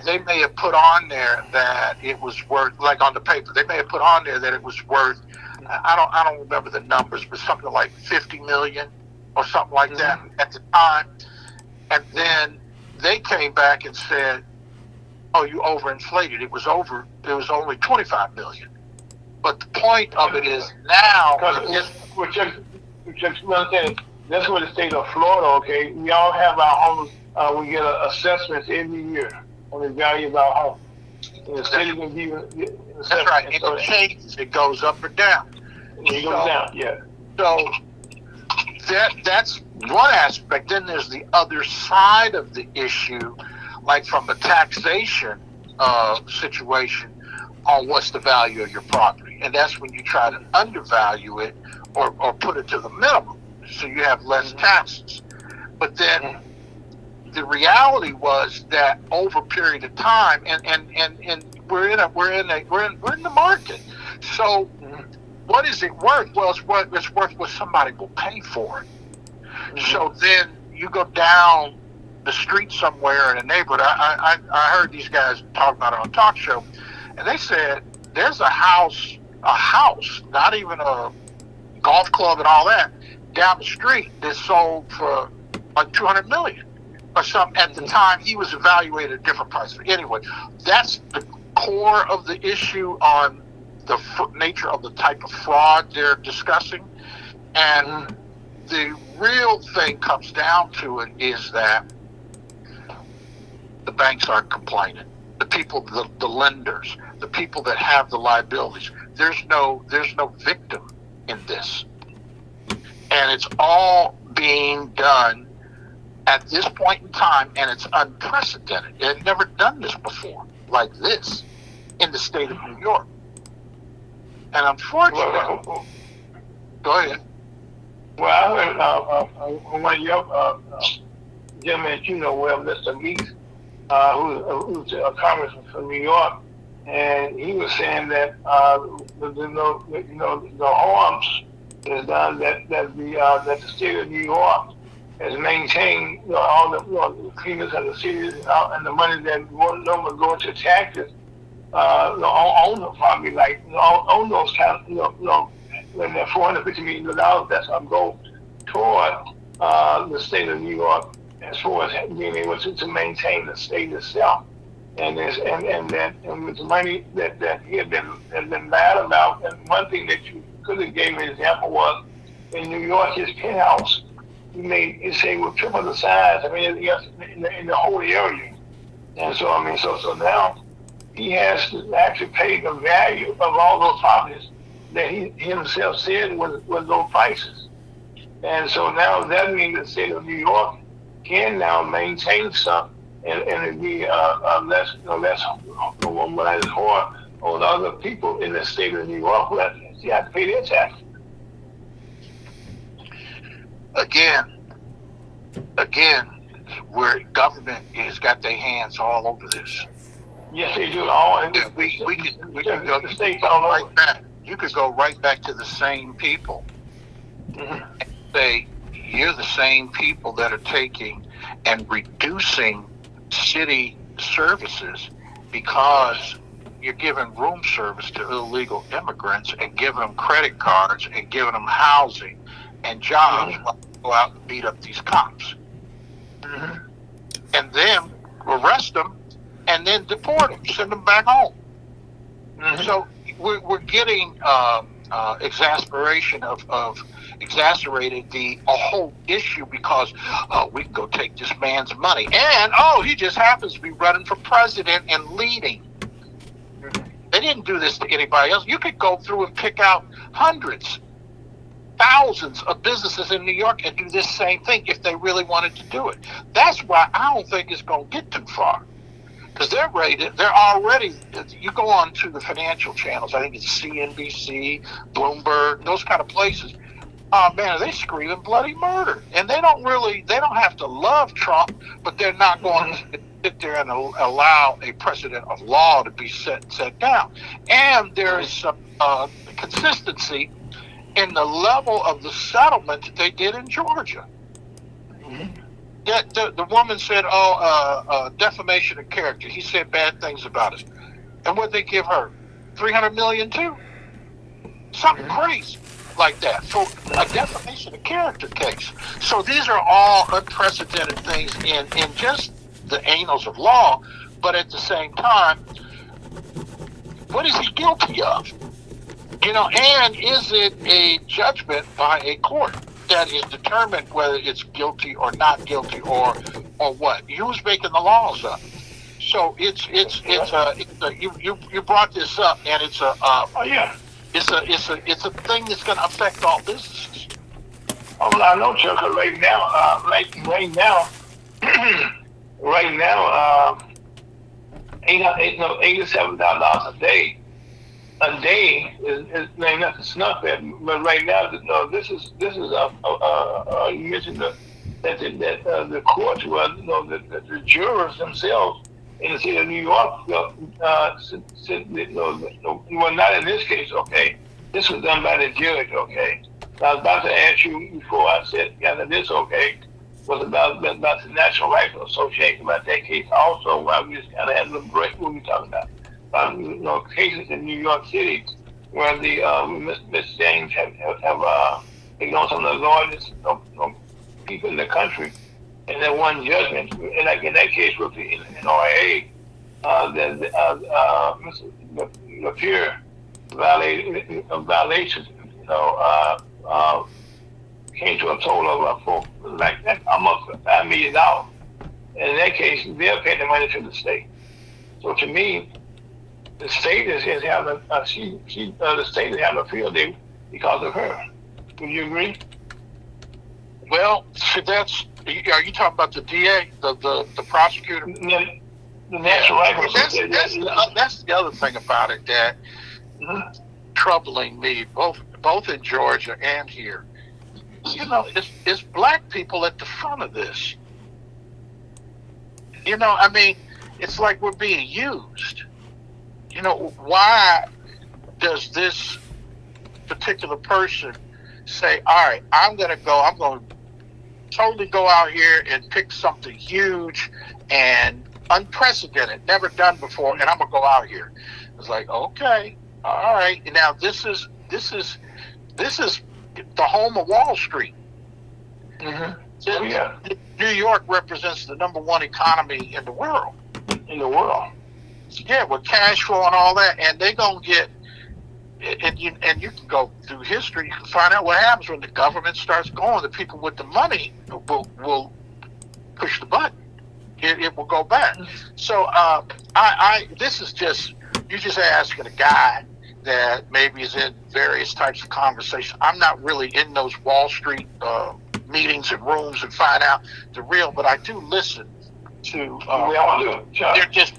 they may have put on there that it was worth, like on the paper, they may have put on there that it was worth, I don't remember the numbers, but something like 50 million or something like that at the time. And then they came back and said, oh, you overinflated. It was only 25 million. But the point of it is now, that's what the state of Florida, okay? We all have our homes, we get assessments every year on the value of our home. And the city can give that's right. And it changes. It goes up or down. It goes down, yeah. So that's one aspect. Then there's the other side of the issue, like from a taxation situation on what's the value of your property. And that's when you try to undervalue it or put it to the minimum so you have less taxes. But then the reality was that over a period of time, and we're in the market. So what is it worth? Well, it's worth what somebody will pay for it. So then you go down the street somewhere in a neighborhood. I heard these guys talk about it on a talk show, and they said there's a house, not even a golf club and all that, down the street that sold for like $200 million or something. At the time, he was evaluated at a different price. But anyway, that's the core of the issue on the nature of the type of fraud they're discussing. And the real thing comes down to it is that the banks aren't complaining. The people, the lenders, the people that have the liabilities, there's no victim in this. And it's all being done at this point in time, and it's unprecedented. They've never done this before, like this, in the state of New York. And unfortunately, go ahead. Well, one of your gentlemen that you know well, Mr. Meeks, who's a congressman from New York, and he was saying that the harms is done that the state of New York has maintained all the cleaners of the cities and the money that won't normally go into taxes on the property, like on those kind of when they're $450 million, that's our goal toward the state of New York as far as being able to maintain the state itself. And with the money that he had been mad about, and one thing that you could have gave me an example was in New York, his penthouse, he said was triple the size. I mean, in the whole area. And so now he has to actually pay the value of all those properties that he himself said was low prices. And so now that means the state of New York can now maintain some and it be less hard on other people in the state of New York who have to pay their taxes. Again, where government has got their hands all over this. Yes, they do. We can go the states all right back. You could go right back to the same people and say, you're the same people that are taking and reducing city services because you're giving room service to illegal immigrants and giving them credit cards and giving them housing and jobs while they go out and beat up these cops. And then arrest them and then deport them, send them back home. So we're getting exacerbated the whole issue because we can go take this man's money, and he just happens to be running for president and leading. They didn't do this to anybody else. You could go through and pick out hundreds, thousands of businesses in New York and do this same thing if they really wanted to do it. That's why I don't think it's going to get too far. Because they're already, you go on to the financial channels, I think it's CNBC, Bloomberg, those kind of places. Oh man, they screaming bloody murder. And they don't have to love Trump, but they're not going to sit there and allow a precedent of law to be set down. And there is some consistency in the level of the settlement that they did in Georgia. The woman said, defamation of character. He said bad things about us. And what they give her? $300 million too? Something crazy like that for a defamation of character case. So these are all unprecedented things in just the annals of law, but at the same time, what is he guilty of? And is it a judgment by a court that is determined whether it's guilty or not guilty or what? Who's making the laws up? So you brought this up, and it's a thing that's going to affect all businesses. Oh, well, I know, Chuck. Right now, $87 a day is nothing to snuff at. But right now, this is you mentioned that the courts were, the jurors themselves in the city of New York said, well, not in this case, okay. This was done by the judge, okay. I was about to ask you before I said, this, okay, was about the National Rifle Association, about that case also, while we just kind of had a little break. What we talking about? Cases in New York City where the Miss James have some of the largest people in the country, and then one judgment, and like in that case with the NRA, Mr. Lapierre violations, came to a total of almost $5 million. And in that case, they're paying the money to the state. So to me, the state is having the state is having a field day because of her. Would you agree? Well, are you talking about the DA, the prosecutor? The National Rifle Association. That's the other thing about it that troubling me, both in Georgia and here. it's black people at the front of this. I mean, it's like we're being used. Why does this particular person say, all right, I'm going to totally go out here and pick something huge and unprecedented, never done before, and I'm going to go out here. It's like, okay, all right. Now this is the home of Wall Street. Mm-hmm. Oh, yeah. New York represents the #1 economy in the world. Yeah, with cash flow and all that, and they're gonna get. And you can go through history. You can find out what happens when the government starts going. The people with the money will push the button. It will go back. So this is just you just asking a guy that maybe is in various types of conversations. I'm not really in those Wall Street meetings and rooms and find out the real, but I do listen to. We all do. They're just.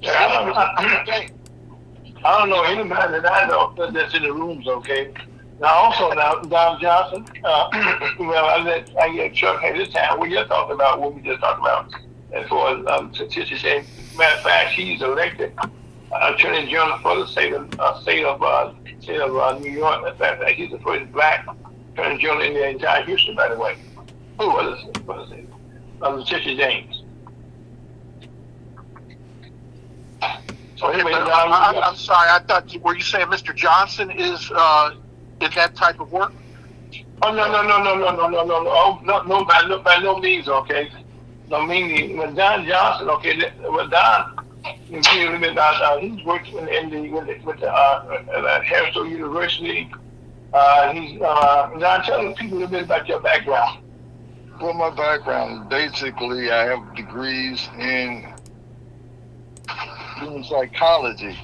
I don't know anybody that I know that's in the rooms, okay? Now, also, Don Johnson, I get Chuck at this time. We just talked about what we just talked about as far as statistics. Matter of fact, he's elected Attorney General for the state of New York. In fact, he's the first black Attorney General in the entire history, by the way. Who was it? Letitia James. So anyway, I'm sorry. I thought were you saying Mr. Johnson is in that type of work? Oh no, by no means, okay. No meaning when Don Johnson, okay, when Don, he's working with Harrisville University. Don, tell people a little bit about your background. Well, my background, basically, I have degrees in psychology,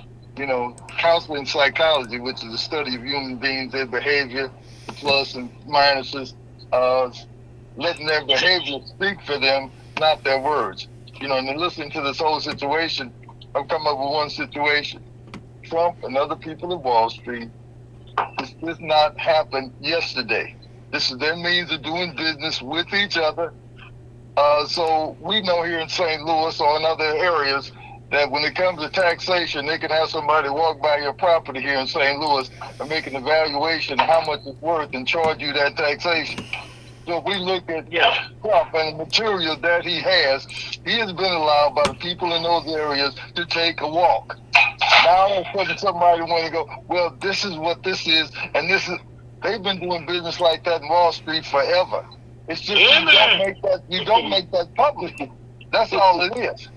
counseling psychology, which is the study of human beings, their behavior, the plus and minuses, letting their behavior speak for them, not their words. And then listening to this whole situation, I've come up with one situation. Trump and other people at Wall Street, this did not happen yesterday. This is their means of doing business with each other. So we know here in St. Louis or in other areas that when it comes to taxation, they can have somebody walk by your property here in St. Louis and make an evaluation of how much it's worth and charge you that taxation. So if we look at Trump and the material that he has been allowed by the people in those areas to take a walk. Now all of a sudden somebody want to go, well, this is what this is, and this is. They've been doing business like that in Wall Street forever. It's just you don't make that public. That's all it is.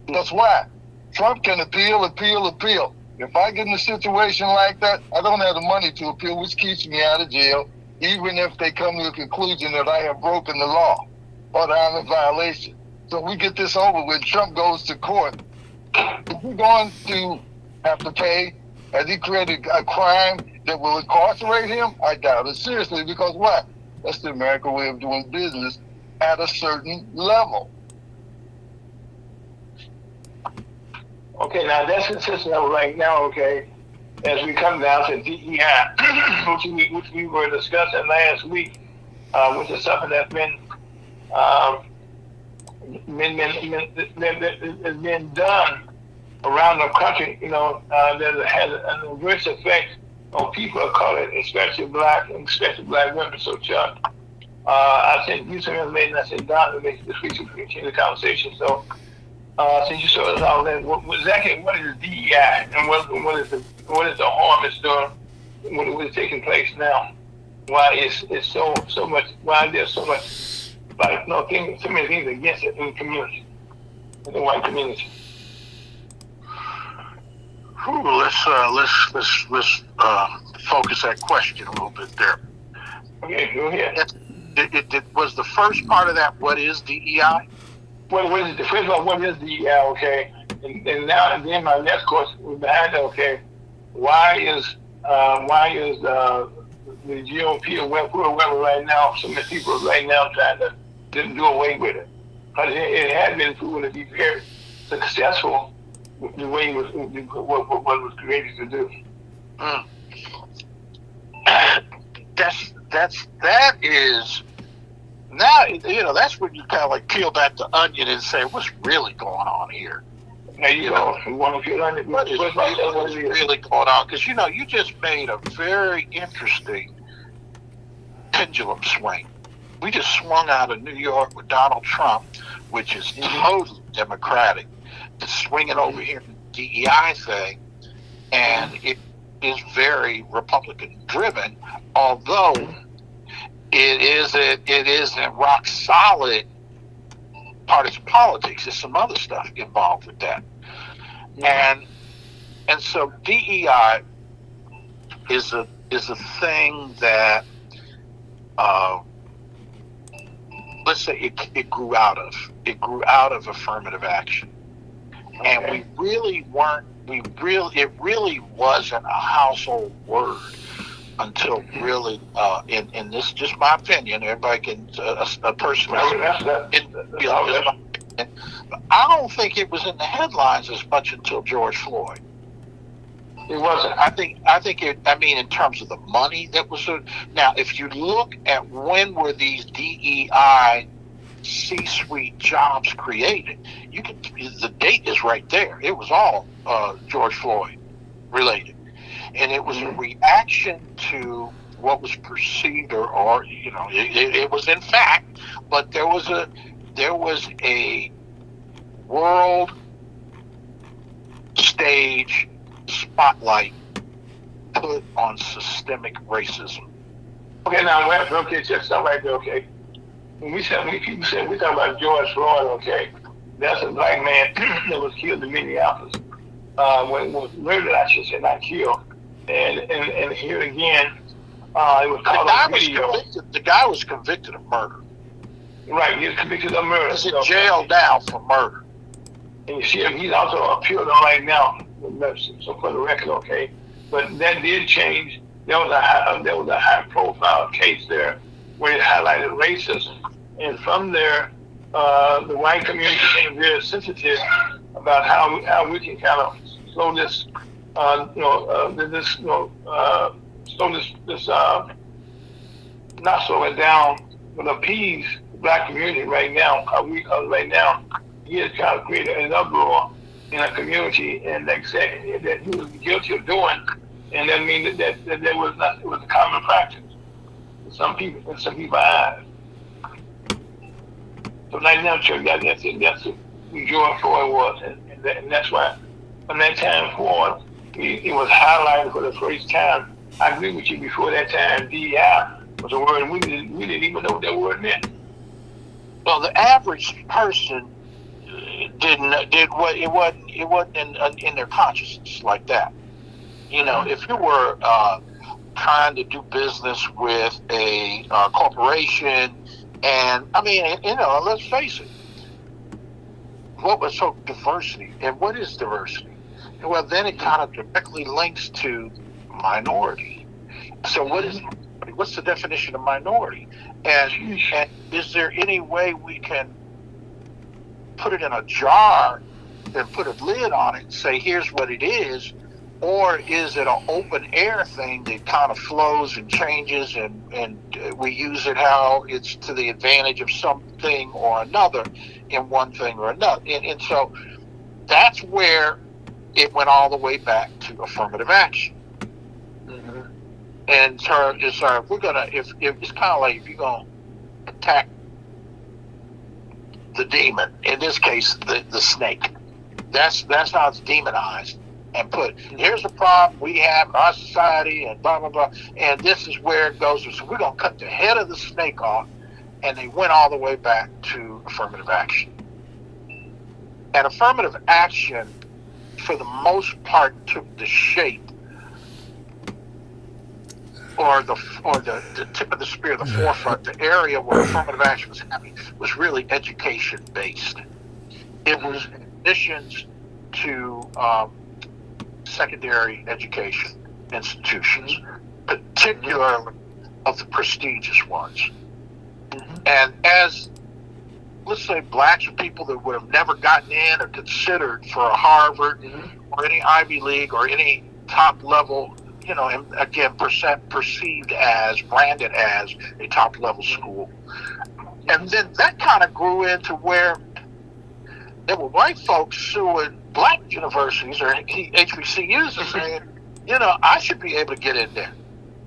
That's why Trump can appeal. If I get in a situation like that, I don't have the money to appeal, which keeps me out of jail, even if they come to the conclusion that I have broken the law or that I'm in violation. So we get this over with. Trump goes to court. Is he going to have to pay? Has he created a crime that will incarcerate him? I doubt it seriously, because what? That's the American way of doing business at a certain level. Okay, now that's consistent right now, okay, as we come down to DEI, which we were discussing last week, which is something that's been done around the country, that has an adverse effect on people of color, especially black women. So, Chuck, I sent you some information. I said, Don, we make this week to continue the conversation. So, since you saw us all that, exactly what is DEI and what is the harm it's doing? What is taking place now? Why is so much? Why there's so much so many things against it in the community, in the white community? Let's focus that question a little bit there. Okay, go ahead. Was the first part of that what is DEI? First of all, what is DEI? Okay, and now and then my next question behind that. Okay, why is the GOP or whoever right now, so many people right now trying to do away with it? Because it had been proven to be very successful. The way what was created to do. That is that's when you kind of like peel back the onion and say, what's really going on here? There you go. You want to peel on it? What's really going on? Because, you just made a very interesting pendulum swing. We just swung out of New York with Donald Trump, which is totally Democratic, to swinging over here to the DEI thing, and it is very Republican driven, although it isn't rock solid partisan politics. There's some other stuff involved with that. And so DEI is a thing that let's say it grew out of affirmative action. And it really wasn't a household word until really, in this, just my opinion, everybody can, a person, I don't think it was in the headlines as much until George Floyd. It wasn't. I think in terms of the money that was, now, if you look at when were these DEI C-suite jobs created, the date is right there. It was all George Floyd related, and it was a reaction to what was perceived, or it was in fact, but there was a world stage spotlight put on systemic racism. Okay, now just stop right there. Okay, when people say we talk about George Floyd, okay, that's a black man that was killed in Minneapolis. When was murdered, I should say, not killed. And here again, it was called the guy was convicted of murder. Right, he was convicted of murder. He's in jail now for murder. And you see him, he's also appealed on right now. So for the record, okay. But that did change. There was a high profile case there where it highlighted racism. And from there, the white community became very sensitive about how we can kind of slow this, not slow it down, but appease the black community right now. Right now, he has kind of created an uproar in a community, and like said, that he was guilty of doing, and that means that there was not, it was a common practice in some people's eyes. So right now, Chuck, that's who George Floyd was, and that's why from that time forward, it was highlighted for the first time. I agree with you. Before that time, DEI was a word we didn't even know what that word meant. Well, the average person it wasn't in their consciousness like that. If you were trying to do business with a corporation, and let's face it, what was so diversity, and what is diversity? Well, then it kind of directly links to minority. So what's the definition of minority? And is there any way we can put it in a jar and put a lid on it and say, here's what it is? Or is it an open air thing that kind of flows and changes, and we use it how it's to the advantage of something or another in one thing or another? And so that's where it went all the way back to affirmative action. Mm-hmm. And so it's kind of like if you're gonna attack the demon, in this case the snake, that's how it's demonized and put, here's the problem we have in our society, and blah blah blah, and this is where it goes. So we're gonna cut the head of the snake off, and they went all the way back to affirmative action. And affirmative action, for the most part, took the shape or the tip of the spear, the forefront, the area where affirmative action was happening was really education based. It was additions to secondary education institutions, particularly of the prestigious ones. Mm-hmm. And as, let's say, blacks or people that would have never gotten in or considered for a Harvard or any Ivy League or any top level, and again, branded as a top level school. And then that kind of grew into where there were white folks suing black universities or HBCUs and saying, I should be able to get in there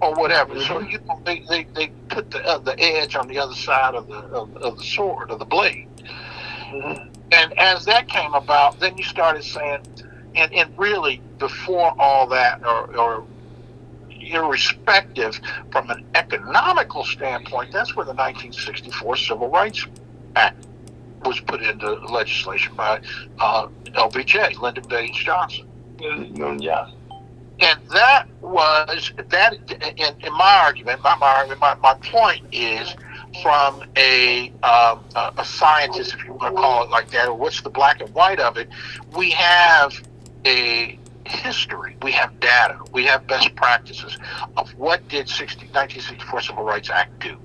or whatever. So they put the edge on the other side of the sword, of the blade. And as that came about, then you started saying, and really before all that, or irrespective from an economical standpoint, that's where the 1964 Civil Rights Act was put into legislation by LBJ, Lyndon Baines Johnson. Yeah. And that was that. In my argument, my point is, from a scientist, if you want to call it like that, or what's the black and white of it, we have a history, we have data, we have best practices of what did 1964 Civil Rights Act do,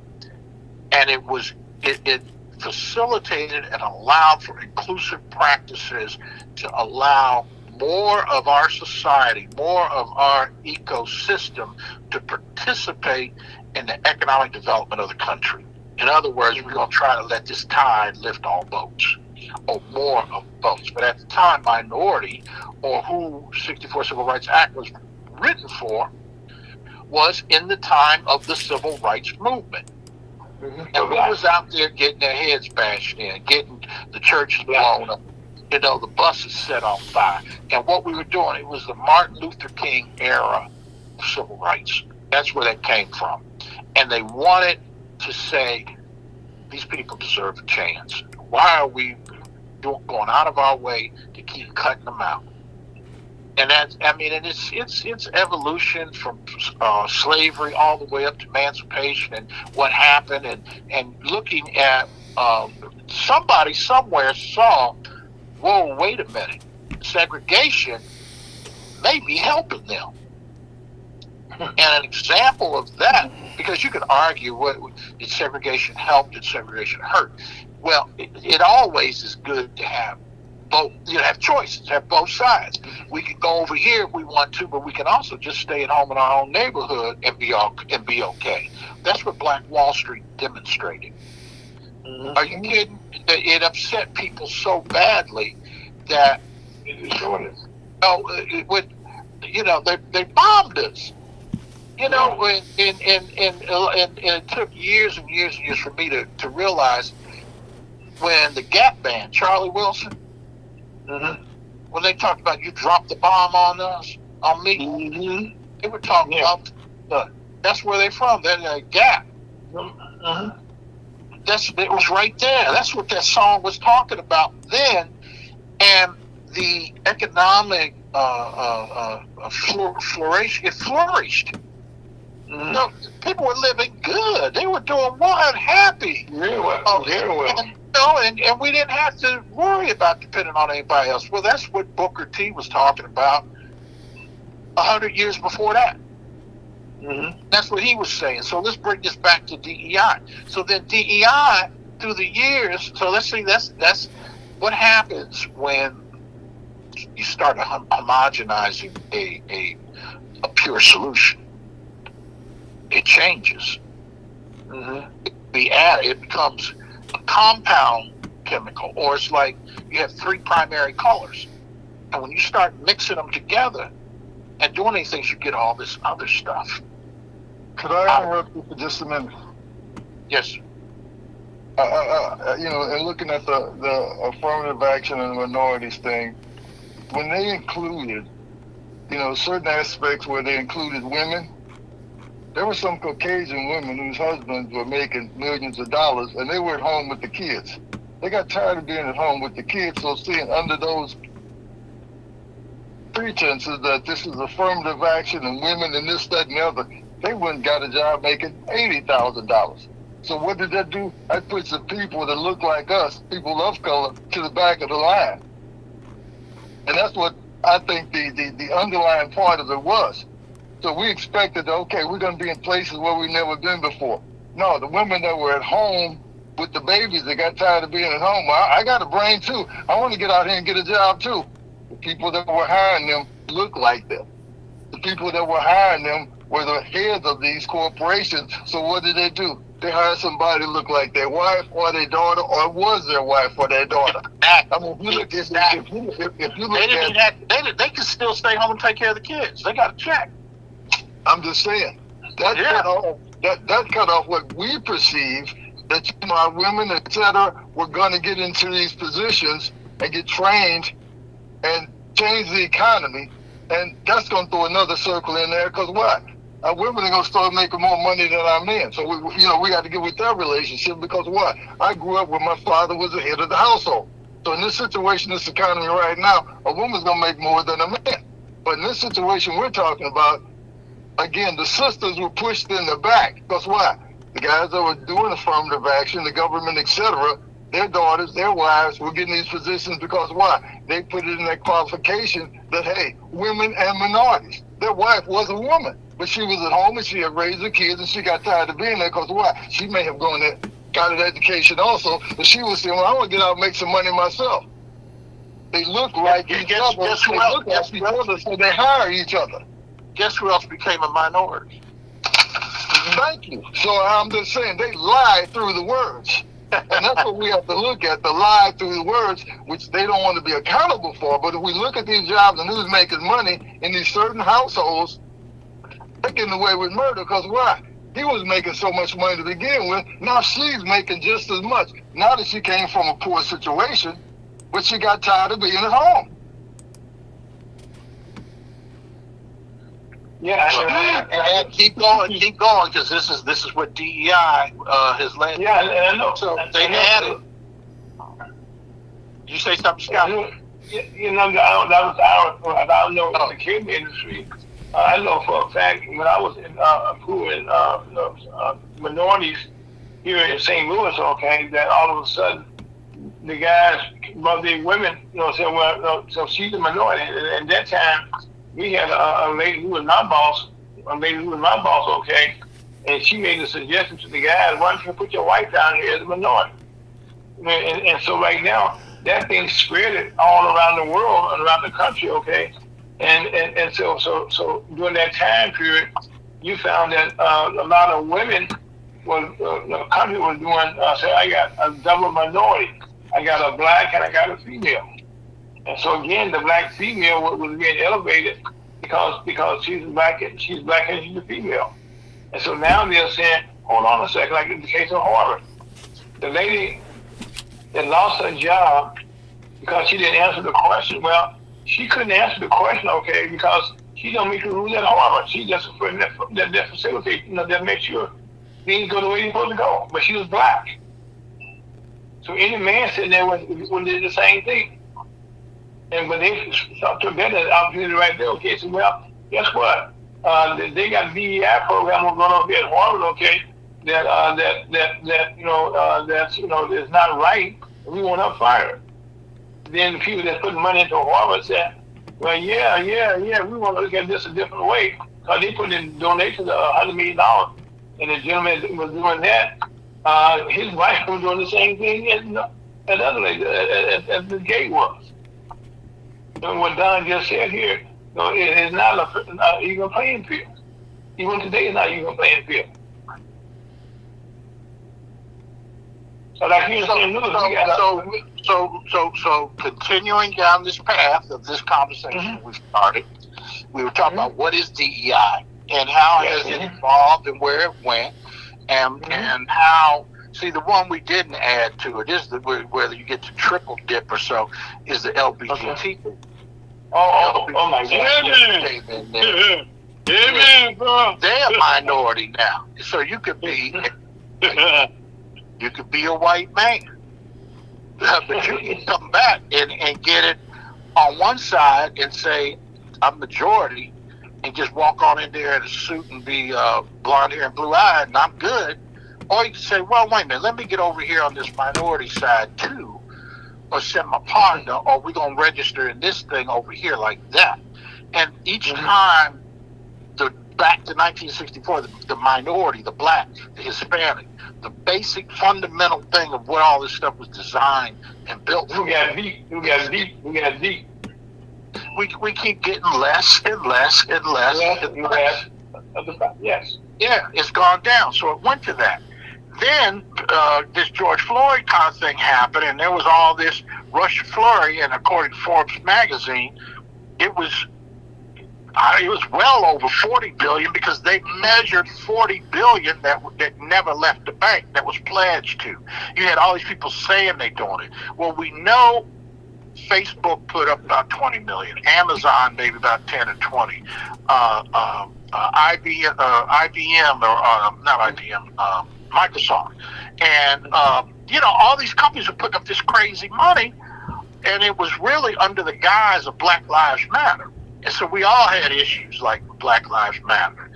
and it facilitated and allowed for inclusive practices to allow more of our society, more of our ecosystem to participate in the economic development of the country. In other words, we're going to try to let this tide lift all boats, or more of boats. But at the time, minority, or who 64 Civil Rights Act was written for, was in the time of the civil rights movement. And who was out there getting their heads bashed in, getting the churches blown up, the buses set on fire. And what we were doing, it was the Martin Luther King era of civil rights. That's where that came from. And they wanted to say, these people deserve a chance. Why are we going out of our way to keep cutting them out? And that's, and it's evolution from slavery all the way up to emancipation and what happened, and looking at somebody somewhere saw, whoa, wait a minute, segregation may be helping them. And an example of that, because you could argue, did segregation help, did segregation hurt? Well, it always is good to have both, have choices, have both sides. We can go over here if we want to, but we can also just stay at home in our own neighborhood and be okay. That's what Black Wall Street demonstrated. Are you kidding? It upset people so badly that they bombed us. And it took years and years and years for me to realize, when the Gap Band, Charlie Wilson, when they talked about you dropped the bomb on us, on me, they were talking about that's where they're from. They're Gap. It was right there. That's what that song was talking about then. And the economic flourish, it flourished. People were living good. They were doing well and happy. Very well. And we didn't have to worry about depending on anybody else. Well, that's what Booker T was talking about 100 years before that. That's what he was saying. So let's bring this back to DEI. So then DEI, through the years, so let's see, that's what happens when you start homogenizing a pure solution. It changes. It becomes a compound chemical, or it's like you have 3 primary colors, and when you start mixing them together and doing these things, you get all this other stuff. Could I interrupt you for just a minute? Yes. And looking at the affirmative action and minorities thing, when they included, certain aspects where they included women, there were some Caucasian women whose husbands were making millions of dollars, and they were at home with the kids. They got tired of being at home with the kids, so seeing under those pretenses that this is affirmative action and women and this, that, and the other, they went and got a job making $80,000. So what did that do? That puts the people that look like us, people of color, to the back of the line. And that's what I think the underlying part of it was. So we expected, okay, we're going to be in places where we've never been before. No, the women that were at home with the babies, they got tired of being at home. I got a brain too. I want to get out here and get a job too. The people that were hiring them looked like them. The people that were hiring them were the heads of these corporations. So what did they do? they hired somebody to look like their wife or their daughter, or was their wife or their daughter. I mean, if you look at they can still stay home and take care of the kids. They got a check. I'm just saying that cut off what we perceive that our women, etc., were going to get into these positions and get trained and change the economy, and that's going to throw another circle in there. Because what? Our women are going to start making more money than our men. So we got to get with that relationship, because what? I grew up where my father was the head of the household. So in this situation, this economy right now, a woman's going to make more than a man. But in this situation we're talking about, again, the sisters were pushed in the back. Because what? The guys that were doing affirmative action, the government, etc., their daughters, their wives were getting these positions because why? They put it in their qualification that, hey, women and minorities. Their wife was a woman, but she was at home and she had raised her kids, and she got tired of being there because why? She may have gone there, got an education also, but she was saying, well, I want to get out and make some money myself. They look like each other. They look like each other, so they hire each other. Guess who else became a minority? Thank you. So I'm just saying, they lied through the words. And that's what we have to look at, the lie through the words, which they don't want to be accountable for. But if we look at these jobs and who's making money in these certain households, they're getting away with murder. Because why? He was making so much money to begin with. Now she's making just as much. Now that she came from a poor situation, but she got tired of being at home. Yeah, and keep going, because this is what DEI has led. Yeah, and I know. So they had it. Did you say something, Scott? You know, I don't know in the cable industry. I know for a fact when I was improving minorities here in St. Louis, okay, that all of a sudden the guys, well, the women, said, well, so she's a minority. And at that time, we had a lady who was my boss, okay, and she made a suggestion to the guys, why don't you put your wife down here as a minority? And so right now, that thing spread all around the world and around the country, okay? And so during that time period, you found that a lot of women the country was doing, say, I got a double minority. I got a black and I got a female. And so again, the black female was being elevated because she's black and she's a female. And so now they're saying, hold on a second, like in the case of Harvard, the lady that lost her job because she didn't answer the question. Well, she couldn't answer the question, okay, because she don't make the rules at Harvard. She just that facility, that makes sure things go the way they're supposed to go. But she was black. So any man sitting there would do the same thing. And when they took that opportunity right there, okay, so well, guess what? They got a DEI program going on here at Harvard, okay, that's not right. We want to fire it. Then the people that put money into Harvard said, well, yeah, we want to look at this a different way. Because they put in donations of $100 million, and the gentleman was doing that. His wife was doing the same thing as other lady, as the gay was. And what Don just said here, it is not an even playing field. Even today, it's not even playing field. So like you so continuing down this path of this conversation we started, we were talking about what is DEI and how has it evolved and where it went, and how. See, the one we didn't add to it is whether you get to triple dip or so is the LGBT. Oh my God! They're a minority now, so you could be a white man, but you can come back and get it on one side and say I'm majority, and just walk on in there in a suit and be blonde hair and blue eyed, and I'm good. Or you can say, well, wait a minute, let me get over here on this minority side too, or send my partner, or we're going to register in this thing over here like that. And each time, back to 1964, the minority, the black, the Hispanic, the basic fundamental thing of what all this stuff was designed and built for. We got deep. We keep getting less and less and less and less. Yes. Yeah, it's gone down. So it went to that. then this George Floyd kind of thing happened, and there was all this rush flurry, and according to Forbes magazine, it was well over 40 billion, because they measured 40 billion that never left the bank, that was pledged to. You had all these people saying they doing it. Well, we know Facebook put up about 20 million, Amazon maybe about 10 or 20, IBM or not IBM, Microsoft, and all these companies are putting up this crazy money, and it was really under the guise of Black Lives Matter. And so we all had issues like Black Lives Matter.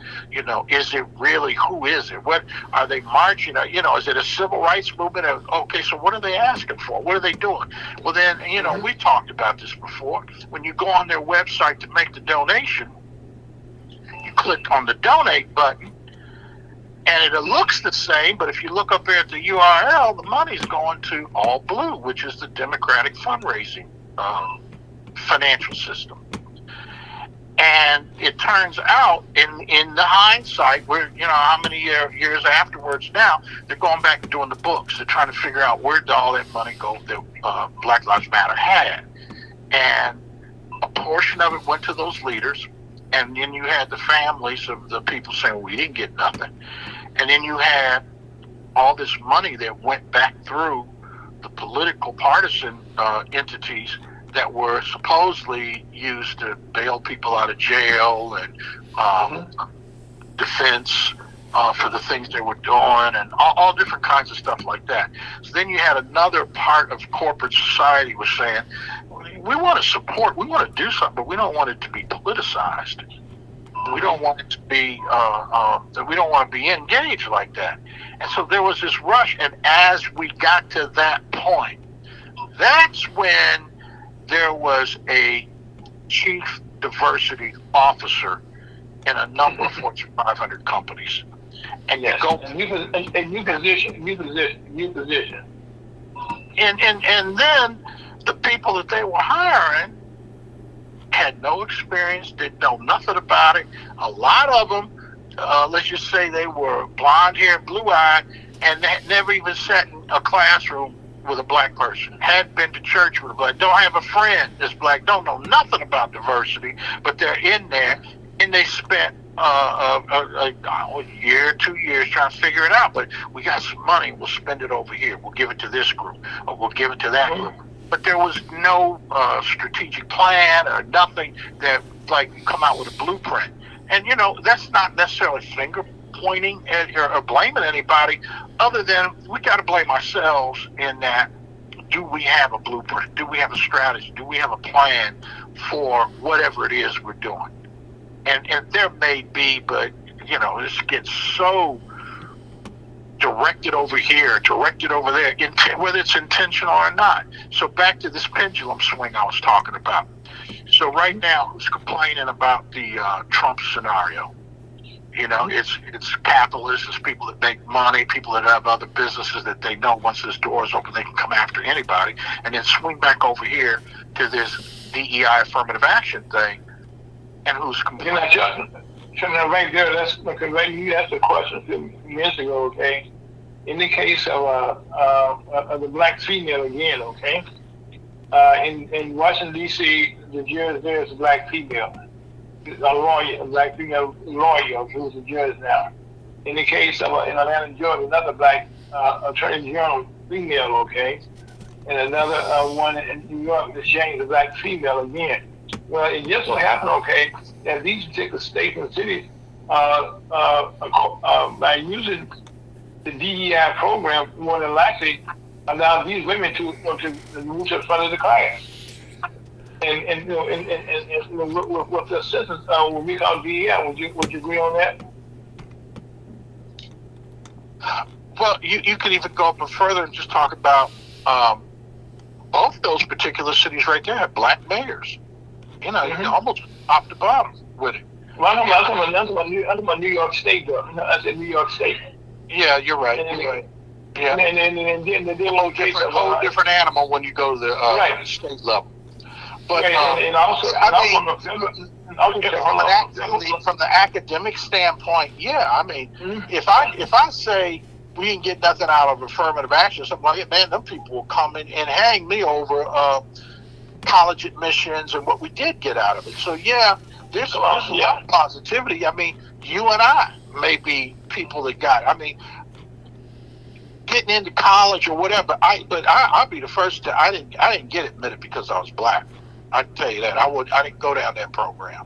Is it really, who is it? What are they marching? Is it a civil rights movement? Okay, so what are they asking for? What are they doing? Well, then, we talked about this before. When you go on their website to make the donation, you click on the donate button, and it looks the same, but if you look up there at the URL, the money's going to All Blue, which is the Democratic fundraising financial system. And it turns out, in the hindsight, we're how many years afterwards now, they're going back and doing the books. They're trying to figure out where did all that money go that Black Lives Matter had, and a portion of it went to those leaders, and then you had the families of the people saying, well, we didn't get nothing, and then you had all this money that went back through the political partisan entities that were supposedly used to bail people out of jail and defense for the things they were doing, and all different kinds of stuff like that. So then you had another part of corporate society was saying, we want to support, we want to do something, but we don't want it to be politicized. We don't want it to be, we don't want to be engaged like that. And so there was this rush, and as we got to that point, that's when there was a chief diversity officer in a number of Fortune 500 companies. And you go... New position. And then the people that they were hiring had no experience, didn't know nothing about it. A lot of them, let's just say they were blonde-haired, blue-eyed, and had never even sat in a classroom with a black person, hadn't been to church with a black, don't have a friend that's black, don't know nothing about diversity, but they're in there, and they spent a year, 2 years trying to figure it out. But we got some money, we'll spend it over here, we'll give it to this group, or we'll give it to that group. But there was no strategic plan or nothing that, like, come out with a blueprint. And, that's not necessarily finger pointing at or blaming anybody, other than we got to blame ourselves in that, do we have a blueprint? Do we have a strategy? Do we have a plan for whatever it is we're doing? And there may be, but, this gets so directed over here, directed over there, whether it's intentional or not. So back to this pendulum swing I was talking about. So right now, who's complaining about the Trump scenario? It's capitalists, it's people that make money, people that have other businesses that they know once this door is open, they can come after anybody. And then swing back over here to this DEI affirmative action thing. And who's complaining? Right there, that's because you asked a question a few minutes ago, okay? In the case of the black female again, okay? In Washington, D.C., the judge there is a black female. A black female lawyer who's a judge now. In the case of in Atlanta, Georgia, another black attorney general female, okay, and another one in New York, Miss James, a black female again. Well, it just so happened, okay, that these particular states and cities, by using the DEI program, more than likely allow these women to move to the front of the class. And with the assistance, when we call DEI, would you agree on that? Well, you could even go up further and just talk about both those particular cities right there have black mayors. Almost top to bottom with it. Well, I'm talking about New York State, though. I said New York State. Yeah, you're right. Yeah. And then the location, a whole different animal when you go to the state level. But and also from the academic standpoint, yeah. I mean, if I say we didn't get nothing out of affirmative action or something like that, man, them people will come in and hang me over college admissions and what we did get out of it. So, yeah, there's a lot of positivity. I mean, you and I may be people that got it. I mean, getting into college or whatever, I'll be the first to, I didn't get admitted because I was black. I can tell you that. I didn't go down that program.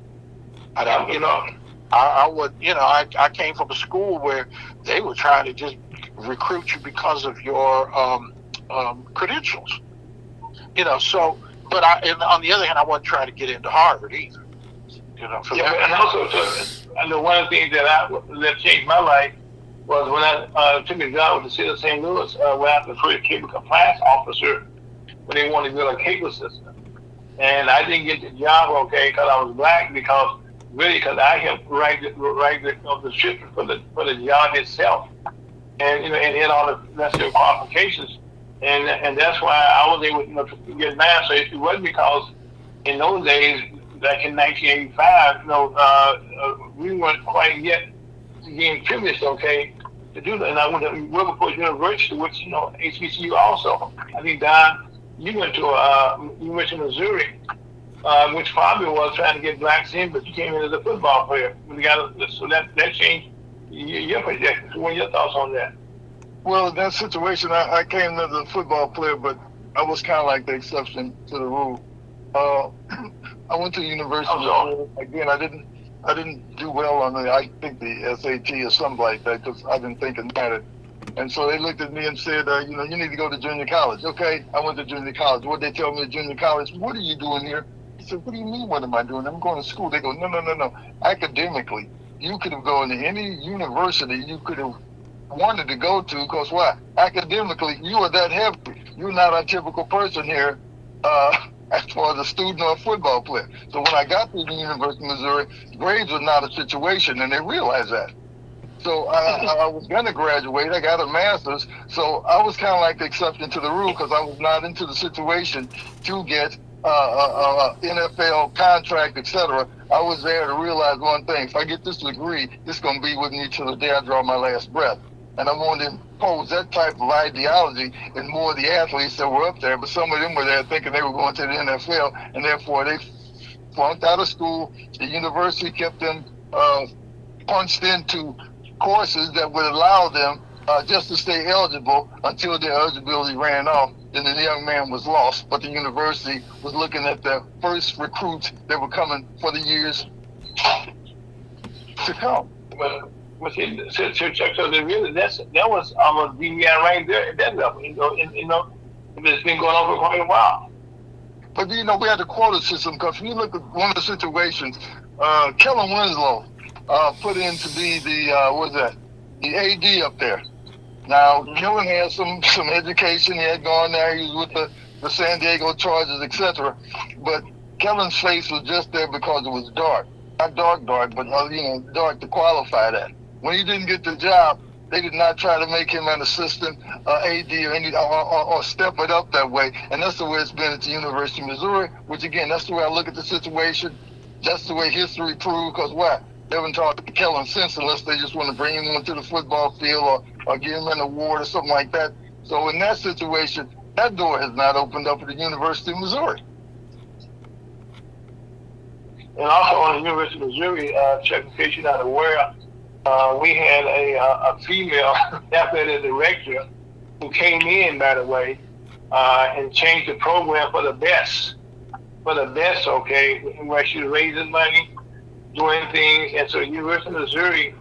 I didn't, you know, I would, you know, I came from a school where they were trying to just recruit you because of your credentials. You know, so, but and on the other hand, I wasn't trying to get into Harvard either. You know, for that. And also, I know one of the things that changed my life was when I took a job with the city of St. Louis, when I was the first cable compliance officer, when they wanted to build a cable system. And I didn't get the job, okay, because I was black, because I helped write the description for the job itself, and you know, and had all the necessary qualifications, and that's why I was able, you know, to get mad. So it wasn't because in those days, back in 1985, you know, we weren't quite yet getting privileged, okay, to do that. And I went to Wilberforce University, which, you know, HBCU also. I think Don, you went to Missouri. Which probably was trying to get blacks in, but you came in as a football player. So that changed your projections. So what are your thoughts on that? Well, in that situation, I came as a football player, but I was kind of like the exception to the rule. I went to university. Again, I didn't do well on I think the SAT or something like that, because I didn't think it mattered. And so they looked at me and said, you know, you need to go to junior college. Okay, I went to junior college. What they tell me at junior college? What are you doing here? I said, what do you mean, what am I doing? I'm going to school. They go, no. Academically, you could have gone to any university you could have wanted to go to, because why? Academically, you are that heavy. You're not a typical person here as far as a student or a football player. So when I got to the University of Missouri, grades was not a situation, and they realized that. So I was going to graduate. I got a master's. So I was kind of like the exception to the rule, because I was not into the situation to get NFL contract, etc. I was there to realize one thing: if I get this degree, it's going to be with me till the day I draw my last breath. And I wanted to impose that type of ideology in more of the athletes that were up there. But some of them were there thinking they were going to the NFL, and therefore they flunked out of school. The university kept them punched into courses that would allow them just to stay eligible until their eligibility ran off. Then the young man was lost, but the university was looking at the first recruits that were coming for the years to come. Well, see, so really, that was almost DEI right there at that level. You know, it's been going on for quite a while. But you know, we had the quota system, because when you look at one of the situations, Kellen Winslow put in to be the the AD up there. Now, Kellen had some education. He had gone there. He was with the San Diego Chargers, etc. But Kellen's face was just there because it was dark. Not dark, but you know, dark to qualify that. When he didn't get the job, they did not try to make him an assistant AD or step it up that way. And that's the way it's been at the University of Missouri, which again, that's the way I look at the situation. That's the way history proved, because why? They haven't talked to Kellen since, unless they just want to bring him onto the football field or give him an award or something like that. So in that situation, that door has not opened up at the University of Missouri. And also on the University of Missouri, Chuck, in case you're not aware, we had a female athletic director who came in, by the way, and changed the program for the best. Okay, where she was raising money, doing things, and so the University of Missouri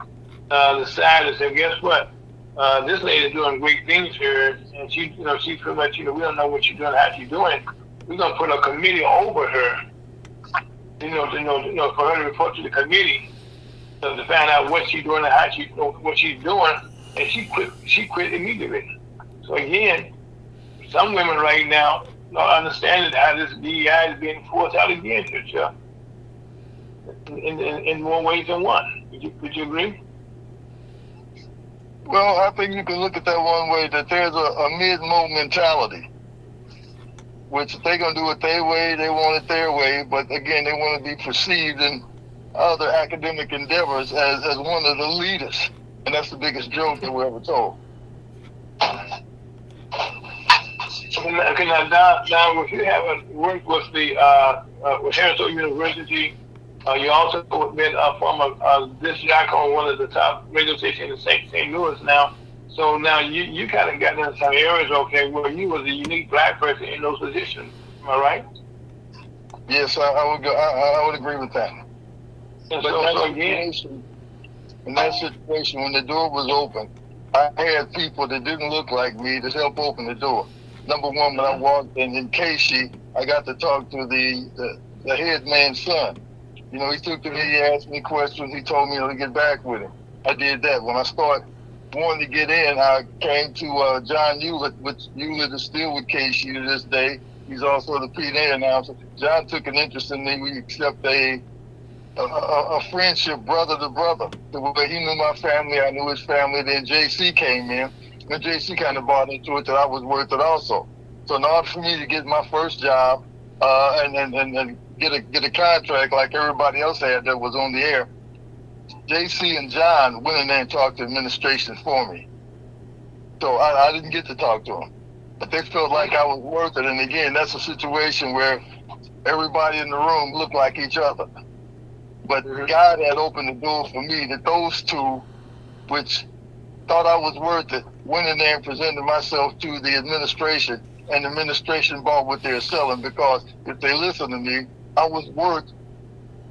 decided, said, guess what? This lady's doing great things here, and she pretty much, we don't know what she's doing, how she's doing. We're gonna put a committee over her, for her to report to the committee, to find out what she's doing and how what she's doing, and she quit immediately. So again, some women right now are understanding how this DEI is being forced out again, Chuck. In more ways than one. Would you agree? Well, I think you can look at that one way, that there's a mid-mo mentality, which if they're going to do it their way, they want it their way. But again, they want to be perceived in other academic endeavors as one of the leaders. And that's the biggest joke that we're ever told. Okay, now, Don, if you haven't worked with the with Harrisville University, you also been a former disc jockey on one of the top radio stations in St. Louis now. So now you kind of got in some areas, okay, where you was a unique black person in those positions. Am I right? Yes, I would agree with that. And But in that situation, when the door was open, I had people that didn't look like me to help open the door. Number one, when I walked in Casey, I got to talk to the head man's son. You know, he took to me, he asked me questions, he told me to get back with him. I did that. When I started wanting to get in, I came to John Hewlett, which Hewlett is still with Casey to this day. He's also the PA announcer. John took an interest in me. We accept a friendship, brother to brother. The way he knew my family, I knew his family. Then JC came in, and JC kind of bought into it that I was worth it also. So in order for me to get my first job and get a contract like everybody else had that was on the air, JC and John went in there and talked to administration for me. So I didn't get to talk to them. But they felt like I was worth it. And again, that's a situation where everybody in the room looked like each other. But God had opened the door for me that those two, which thought I was worth it, went in there and presented myself to the administration, and the administration bought what they're selling, because if they listened to me, I was worth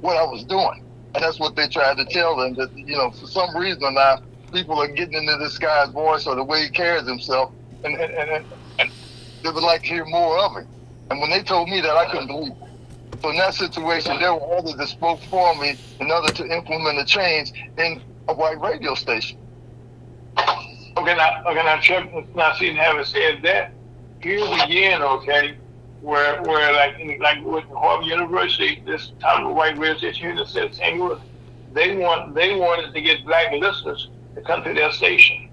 what I was doing. And that's what they tried to tell them, that, you know, for some reason or not, people are getting into this guy's voice or the way he carries himself, and they would like to hear more of him. And when they told me that, I couldn't believe it. So in that situation, there were others that spoke for me in order to implement a change in a white radio station. Okay, now, Chuck, now, see, having said that, here's again, okay, where like with Harvard University, this type of white radio station here in the city of St. Louis, they wanted to get black listeners to come to their station.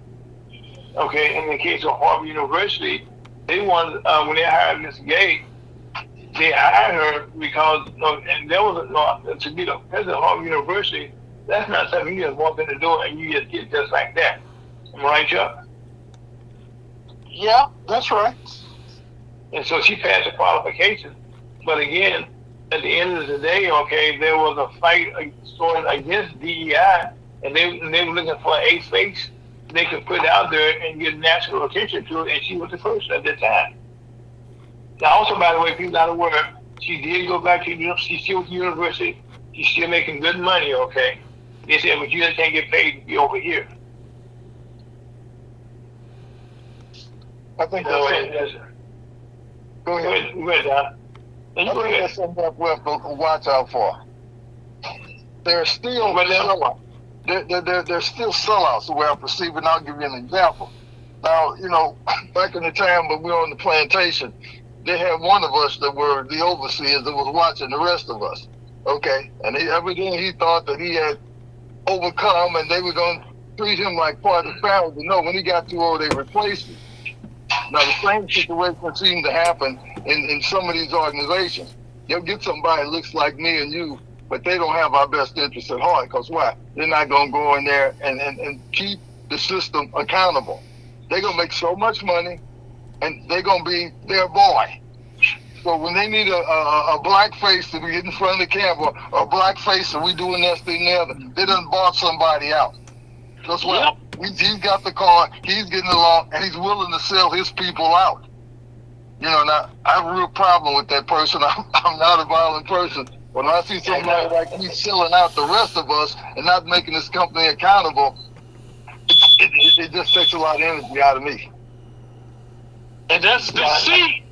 Okay, in the case of Harvard University, they wanted, when they hired Miss Gay, they hired her because, and there was to be the president of Harvard University, that's not something you just walk in the door and you just get just like that. Am I right, Chuck? Yeah, that's right. And so she passed the qualifications. But again, at the end of the day, okay, there was a fight going against DEI, and they were looking for a face they could put out there and get national attention to it, and she was the first at that time. Now, also, by the way, people not aware, she did go back to university. She's still with the university. She's still making good money, okay? They said, but you just can't get paid to be over here. I think Go that's ahead. Go ahead. Go ahead, Don. I think that's something that we have to watch out for. There's still sellouts. There's still sellouts the way I perceive it, and I'll give you an example. Now, you know, back in the time when we were on the plantation, they had one of us that were the overseers that was watching the rest of us. Okay? And everything he thought that he had overcome, and they were going to treat him like part of the family. But no, when he got too old, they replaced him. Now, the same situation seemed to happen in some of these organizations. You'll get somebody that looks like me and you, but they don't have our best interests at heart. Because why? They're not going to go in there and keep the system accountable. They're going to make so much money, and they're going to be their boy. So when they need a black face to be in front of the camera, or a black face and we doing this thing there, they done bought somebody out. That's why he's got the car, he's getting along, and he's willing to sell his people out. You know, now, I have a real problem with that person. I'm not a violent person. When I see somebody like me selling out the rest of us and not making this company accountable, it just takes a lot of energy out of me. And that's the seed.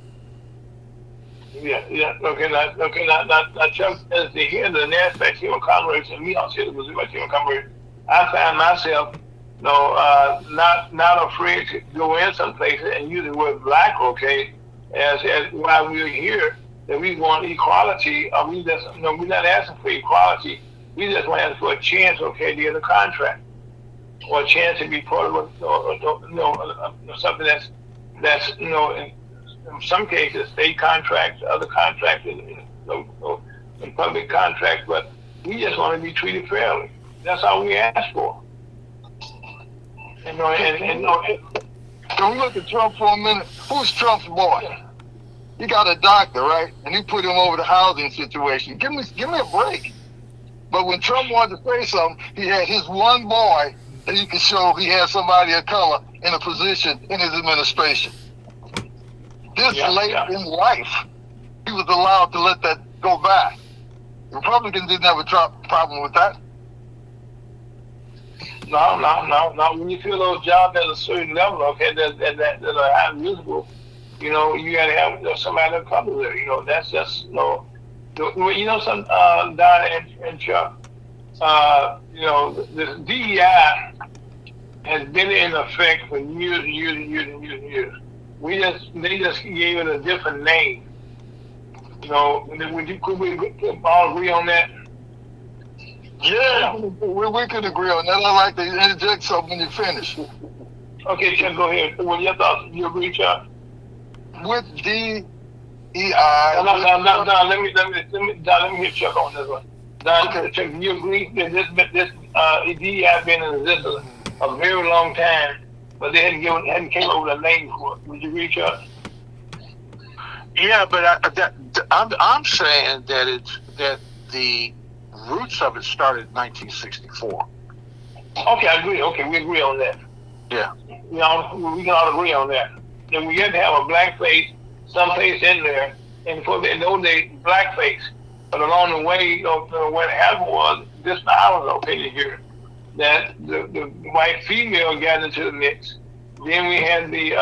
Yeah. Okay, now, Chuck, as the head of the NASDAQ Human Commerce, and we don't see the Missouri Human Commerce, I find myself, not afraid to go in some places and use the word black, okay, as while we're here, that we want equality, or we're not asking for equality, we just want to ask for a chance, okay, to get a contract, or a chance to be part of something that's in some cases state contracts, other contracts, in public contracts, but we just want to be treated fairly. That's all we ask for. Can we look at Trump for a minute? Who's Trump's boy? He got a doctor, right? And he put him over the housing situation. Give me a break. But when Trump wanted to say something, he had his one boy that he could show he had somebody of color in a position in his administration. This late in life, he was allowed to let that go by. Republicans didn't have a problem with that. No. When you fill those jobs at a certain level, okay, that are high visible, you know, you got to have somebody to cover there. You know, that's just, you know, some Donna and Chuck, you know, the DEI has been in effect for years and years and years and years and years. They just gave it a different name. You know, could we all agree on that? Yeah, we could agree on that. I like to interject something when you finish. Okay, Chuck, go ahead. What your thoughts? You agree, Chuck? With DEI. No. Let me hit Chuck on this one. Okay. Chuck, you agree that this DEI been in existence a very long time, but they hadn't came up with a name for it. Would you agree, Chuck? Yeah, but I'm saying that the roots of it started in 1964. Okay, I agree. Okay, we agree on that. Yeah. You know, we can all agree on that. Then we had to have a black face, someplace in there, and for in those days, black face. But along the way, you know, what happened was, this I was opinion here, that the white female got into the mix. Then we had the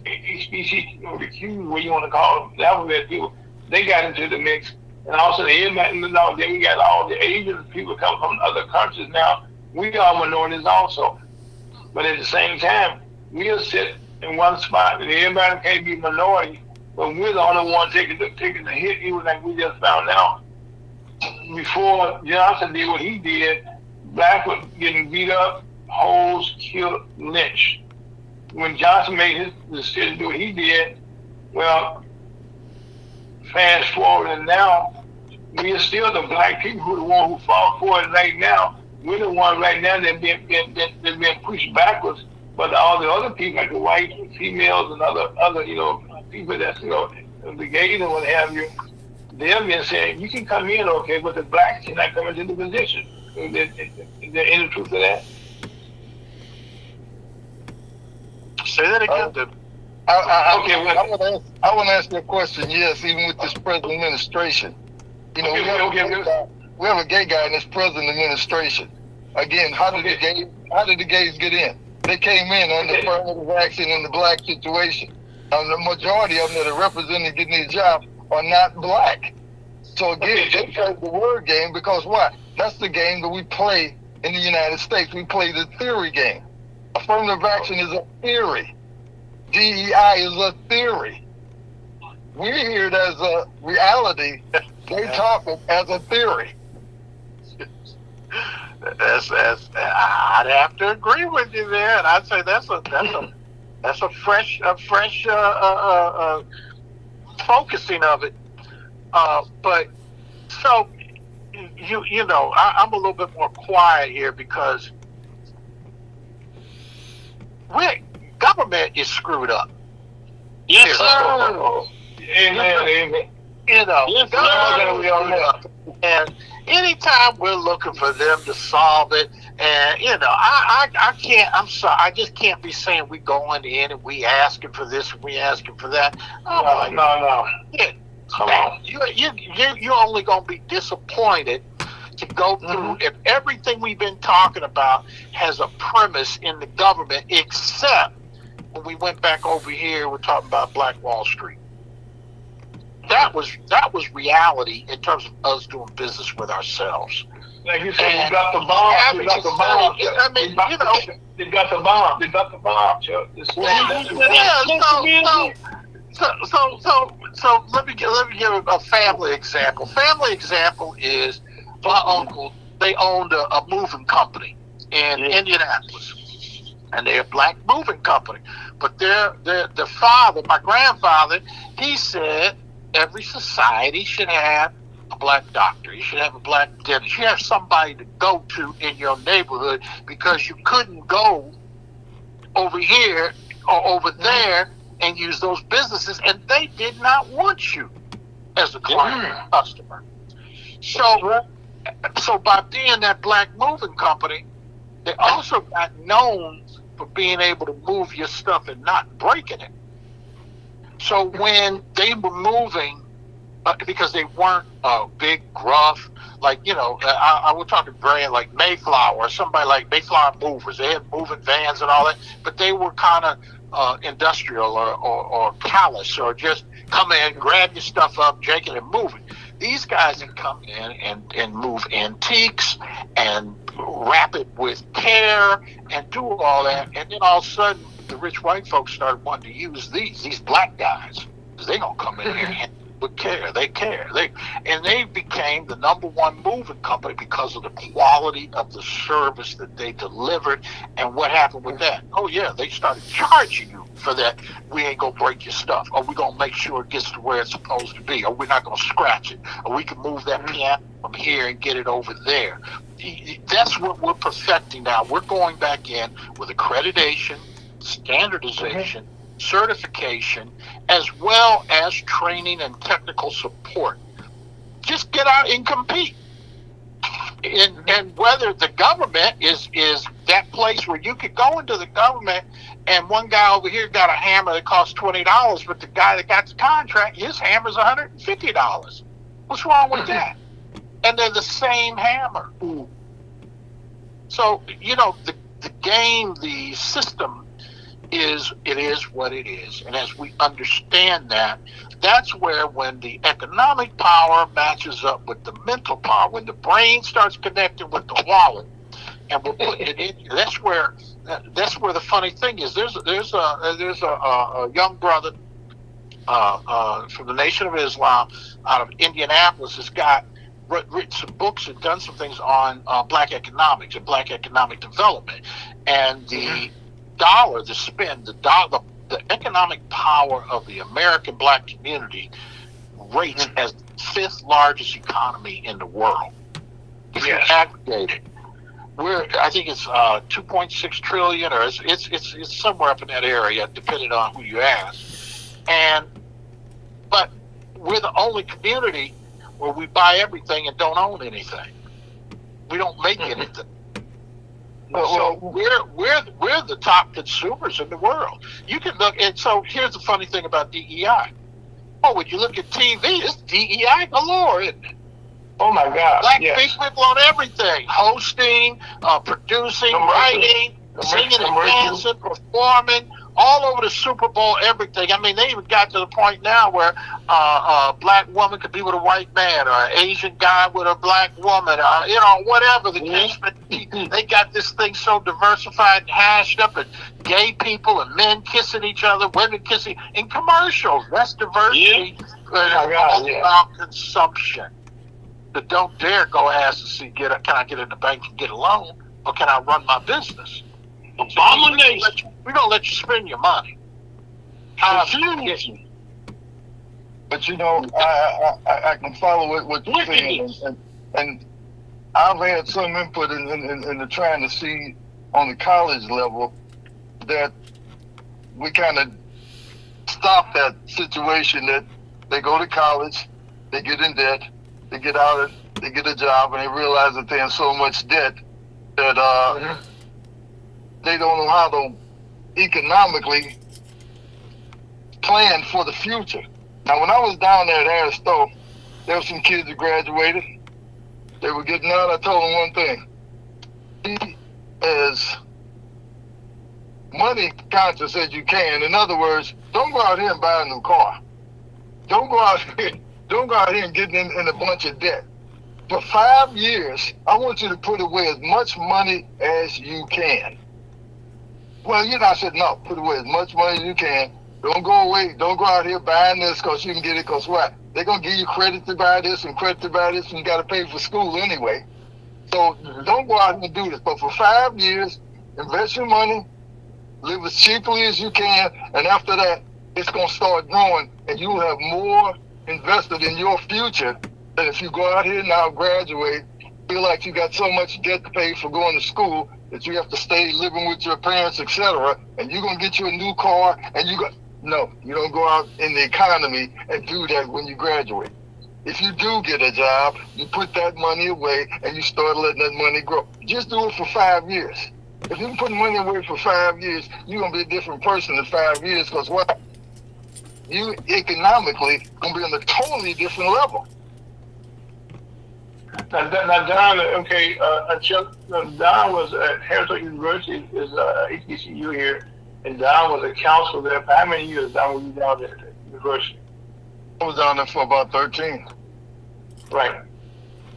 HBCQ, what you want to call them, the alphabet people, they got into the mix. And also then we got all the Asian people come from other countries now. We are minorities also. But at the same time, we'll sit in one spot and everybody can't be minority, but we're the only one taking the hit, even like we just found out. Before Johnson did what he did, black was getting beat up, hoes, killed, lynched. When Johnson made his decision to do what he did, well, fast forward and now, we are still the black people who are the one who fought for it right now. We're the one right now that been pushed backwards, but all the other people, like the white females and other you know, people that's, you know, the gays and what have you, they've been saying, you can come in, okay, but the blacks cannot come into the position. Is there any truth to that? Say that again. I want to ask you a question. Yes, even with this present administration, you know, we have a gay guy in this present administration. Again, how did the gays get in? They came in on the affirmative action in the black situation. The majority of them that are representing getting these jobs are not black. So again, they play the word game because what? That's the game that we play in the United States. We play the theory game. Affirmative action is a theory. DEI is a theory. We hear it as a reality. They talk it as a theory. I'd have to agree with you there, and I'd say that's a fresh focusing of it. But so you know, I'm a little bit more quiet here because government is screwed up. Yes, sir. Amen. You know, yes, government is screwed up. And anytime we're looking for them to solve it, and you know, I can't. I'm sorry, I just can't be saying we going in and we asking for this and we asking for that. No. Yeah, come on. You're only gonna be disappointed to go through if everything we've been talking about has a premise in the government, except when we went back over here, we're talking about Black Wall Street. That was reality in terms of us doing business with ourselves. Like you said, you got the bomb. You got the bomb. I mean, you know, they got the bomb. They got the bomb, Chuck. So let me give a family example. Family example is my uncle. They owned a moving company in Indianapolis, and they're a black moving company. But their father, my grandfather, he said every society should have a black doctor. You should have a black dentist. You should have somebody to go to in your neighborhood because you couldn't go over here or over there and use those businesses, and they did not want you as a client customer. So by being that black moving company, they also got known for being able to move your stuff and not breaking it. So when they were moving, because they weren't big, gruff, like, I was talking brand like Mayflower or somebody like Mayflower Movers. They had moving vans and all that, but they were kind of industrial or callous, or just come in, grab your stuff up, take it, and move it. These guys would come in and move antiques and wrap it with care and do all that. And then all of a sudden, the rich white folks started wanting to use these black guys, because they're going to come in here and with care. They care. They became the number one moving company because of the quality of the service that they delivered. And what happened with that? Oh, yeah, they started charging you for that. We ain't going to break your stuff, or we're going to make sure it gets to where it's supposed to be, or we're not going to scratch it, or we can move that piano from here and get it over there. That's what we're perfecting now. We're going back in with accreditation, standardization, certification, as well as training and technical support. Just get out and compete. And whether the government is that place where you could go into the government and one guy over here got a hammer that costs $20, but the guy that got the contract, his hammer's $150. What's wrong with that? And they're the same hammer. So, the game, the system, it is what it is. And as we understand that, that's where, when the economic power matches up with the mental power, when the brain starts connecting with the wallet, and we're putting it in, that's where the funny thing is. There's a young brother from the Nation of Islam out of Indianapolis has got written some books and done some things on black economics and black economic development, and the dollar, the economic power of the American black community rates as the 5th largest economy in the world. If you aggregate it, I think it's 2.6 trillion, or it's somewhere up in that area, depending on who you ask. But we're the only community where we buy everything and don't own anything. We don't make anything. So we're the top consumers in the world. You can look, and so here's the funny thing about DEI. Oh, when you look at TV, it's DEI galore, isn't it? Oh my God! Black people on everything: hosting, producing, writing, singing and dancing, performing, all over the Super Bowl, everything. I mean, they even got to the point now where a black woman could be with a white man, or an Asian guy with a black woman, whatever the case may be. They got this thing so diversified and hashed up, and gay people and men kissing each other, women kissing in commercials. That's diversity. About consumption. But don't dare go ask to see, can I get in the bank and get a loan, or can I run my business? Abomination. We're going to let you spend your money. Confusion. But I can follow what you're saying, and I've had some input in the trying to see on the college level that we kind of stop that situation that they go to college, they get in debt, they get out, they get a job, and they realize that they're in so much debt that they don't know how to economically plan for the future. Now, when I was down there at Aristotle, there were some kids that graduated. They were getting out. I told them one thing: be as money conscious as you can. In other words, don't go out here and buy a new car. Don't go out here and get in a bunch of debt. For 5 years, I want you to put away as much money as you can. Well, I said, no, put away as much money as you can. Don't go out here buying this because you can get it, because what? They're going to give you credit to buy this and credit to buy this, and you got to pay for school anyway. So don't go out and do this. But for 5 years, invest your money, live as cheaply as you can, and after that, it's going to start growing, and you'll have more invested in your future than if you go out here now, graduate, feel like you got so much debt to pay for going to school, that you have to stay living with your parents, etc., and you're going to get you a new car, and no, you don't go out in the economy and do that when you graduate. If you do get a job, you put that money away and you start letting that money grow. Just do it for 5 years. If you put money away for 5 years, you're going to be a different person in 5 years, because what? You economically going to be on a totally different level. Now Don, okay, Chuck, Don was at Harrisburg University, is HBCU here, and Don was a counselor there. For how many years Don was you down there at the university? I was down there for about 13. Right.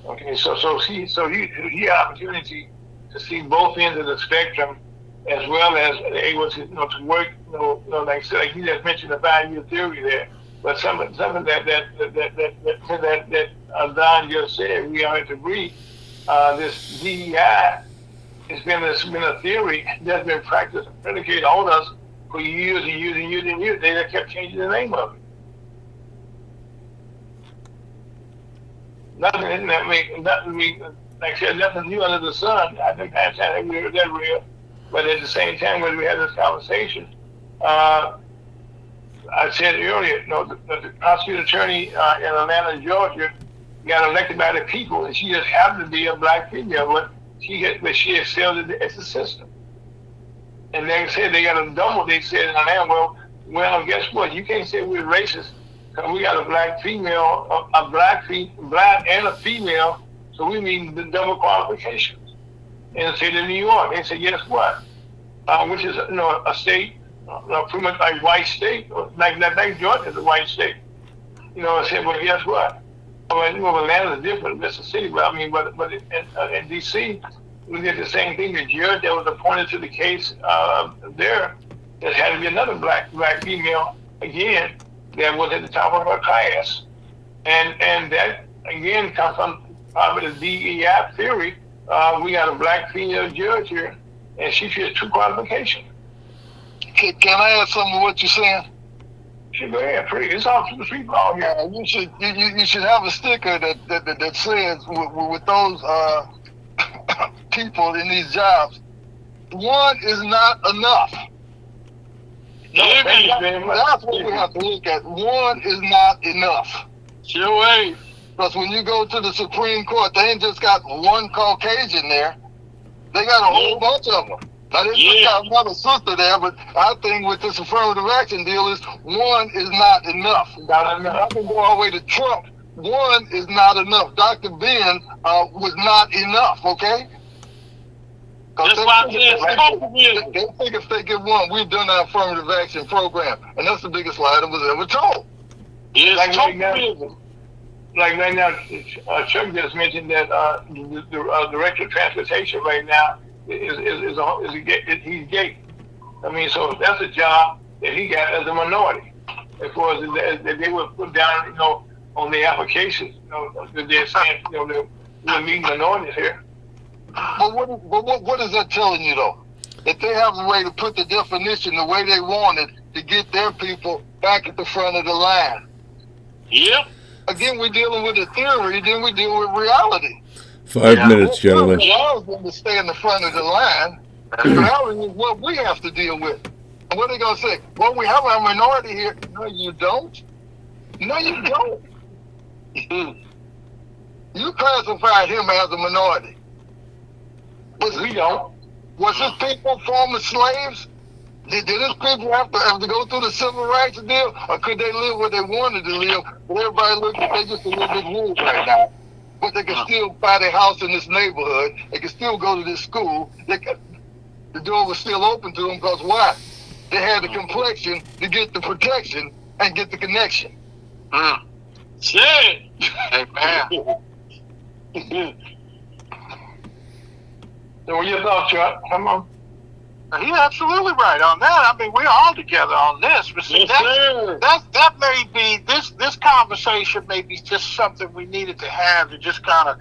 Okay, so he had opportunity to see both ends of the spectrum, as well as able to to work. Like he just mentioned the 5-year theory there, but something that Don just said, we all have to agree. This DEI has been a theory that's been practiced and predicated on us for years and years and years and years. They just kept changing the name of it. Nothing like I said, nothing new under the sun. I think that's how we heard that real. But at the same time, when we had this conversation, I said earlier, the prosecuting attorney in Atlanta, Georgia, got elected by the people, and she just happened to be a black female, but she excelled as a system. And they said they got a double. They said in Atlanta, well, guess what? You can't say we're racist because we got a black female, a black and a female, so we need the double qualifications. In the state of New York, they said, guess what? Which is a state, pretty much like white state, like Georgia is a white state. I said, well, guess what? Atlanta is different, Mississippi, but in D.C., we did the same thing. The judge that was appointed to the case there, there had to be another black female again that was at the top of her class, and that again comes from probably the DEI theory. We got a black female judge here, and she has 2 qualifications. Can I add something to what you're saying? Sure, go ahead. It's all through the street ball here. You should have a sticker that says with those people in these jobs, one is not enough. That's what we have to look at. One is not enough. Sure ain't. Because when you go to the Supreme Court, they ain't just got one Caucasian there. They got a whole bunch of them. Now, they just got another sister there, but I think with this affirmative action deal is one is not enough. I can go all the way to Trump. One is not enough. Dr. Ben was not enough, okay? That's why they think if they get one, we've done our affirmative action program. And that's the biggest lie that was ever told. Like right now, Chuck just mentioned that the director of transportation right now he's gay. I mean, so that's a job that he got as a minority. As far as they would put down, on the applications, they're saying, we're meeting minorities here. But what is that telling you though? That they have a way to put the definition the way they want it to get their people back at the front of the line. Yep. Again, we're dealing with a theory, then we deal with reality. 5 minutes, gentlemen. Allows them to stay in the front of the line. Reality is what we have to deal with. And what are they going to say? Well, we have a minority here. No, you don't. No, you don't. You classified him as a minority. We don't. Was his people former slaves? Did his people have to go through the civil rights deal? Or could they live where they wanted to live? But everybody looks like they just a little bit rude right now. But they can still buy their house in this neighborhood. They can still go to this school. The door was still open to them because why? They had the complexion to get the protection and get the connection. Shit. Amen. So what your thoughts, Chuck? Come on. He's absolutely right on that. I mean, we're all together on this. But see, that may be this conversation may be just something we needed to have to just kind of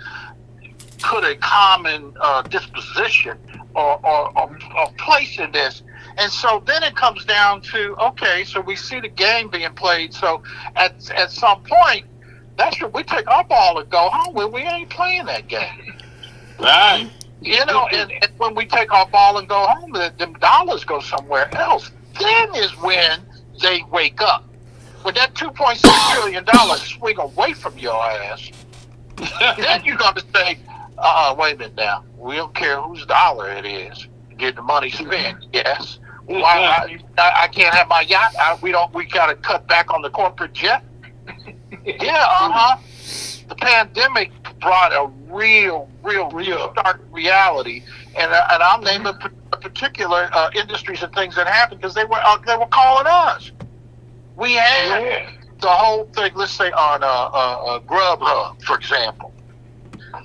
put a common disposition or place in this. And so then it comes down to, okay, so we see the game being played. So at some point, that's where we take our ball and go home. Well, we ain't playing that game. Right. You know, and when we take our ball and go home, them dollars go somewhere else. Then is when they wake up. When that $2.6 trillion swing away from your ass, then you're going to say, wait a minute now. We don't care whose dollar it is. Get the money spent, yes. Why I can't have my yacht? We got to cut back on the corporate jet. Yeah, The pandemic brought a real stark reality, and I'll name a particular industries and things that happened because they were calling us. We had the whole thing. Let's say on Grubhub, for example.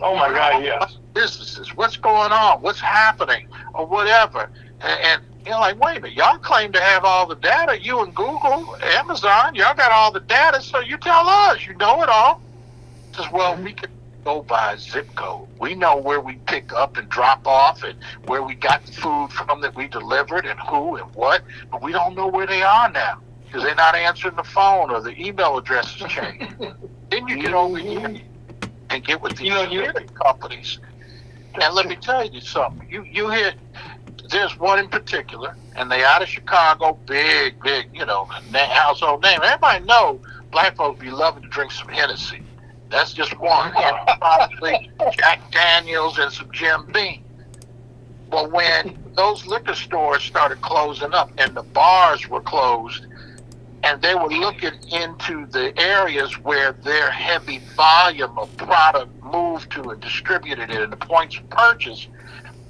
Oh my God, yes. Businesses, what's going on? What's happening, or whatever, and you're like, wait a minute, y'all claim to have all the data. You and Google, Amazon, y'all got all the data, so you tell us, you know it all. Says, well, we can go by zip code. We know where we pick up and drop off and where we got the food from that we delivered and who and what, but we don't know where they are now because they're not answering the phone or the email address is changed. Then you get over here and get with these companies. And let me tell you something. You hear, there's one in particular, and they out of Chicago, big, household name. Everybody know black folks be loving to drink some Hennessy. That's just one. And probably Jack Daniels and some Jim Beam. Well, when those liquor stores started closing up and the bars were closed, and they were looking into the areas where their heavy volume of product moved to and distributed it in the points of purchase,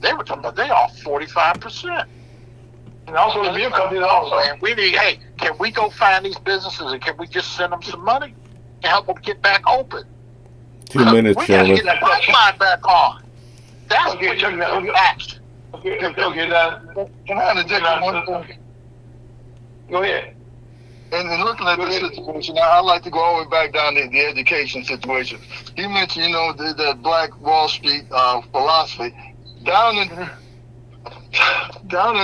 they were talking about they off 45%. And also the beer companies also. And we need, hey, can we go find these businesses and can we just send them some money and help them get back open? 2 minutes, we gotta gentlemen. get the pipeline back on. That's Okay, what check you that. do next. Okay, Can I interject one thing? go ahead. And looking at this situation, I'd like to go all the way back down to the education situation. You mentioned, the Black Wall Street philosophy. Down in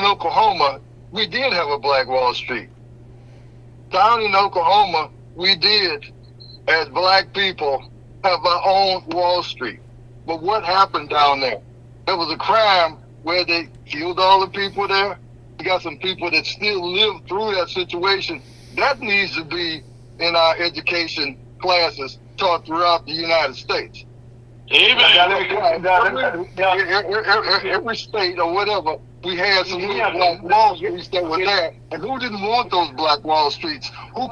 Oklahoma, we did have a Black Wall Street. Down in Oklahoma, we did, as black people, have our own Wall Street. But what happened down there? There was a crime where they killed all the people there. We got some people that still live through that situation. That needs to be in our education classes taught throughout the United States. Every state or whatever, we had some black Wall Streets that were there. And who didn't want those black Wall Streets? Who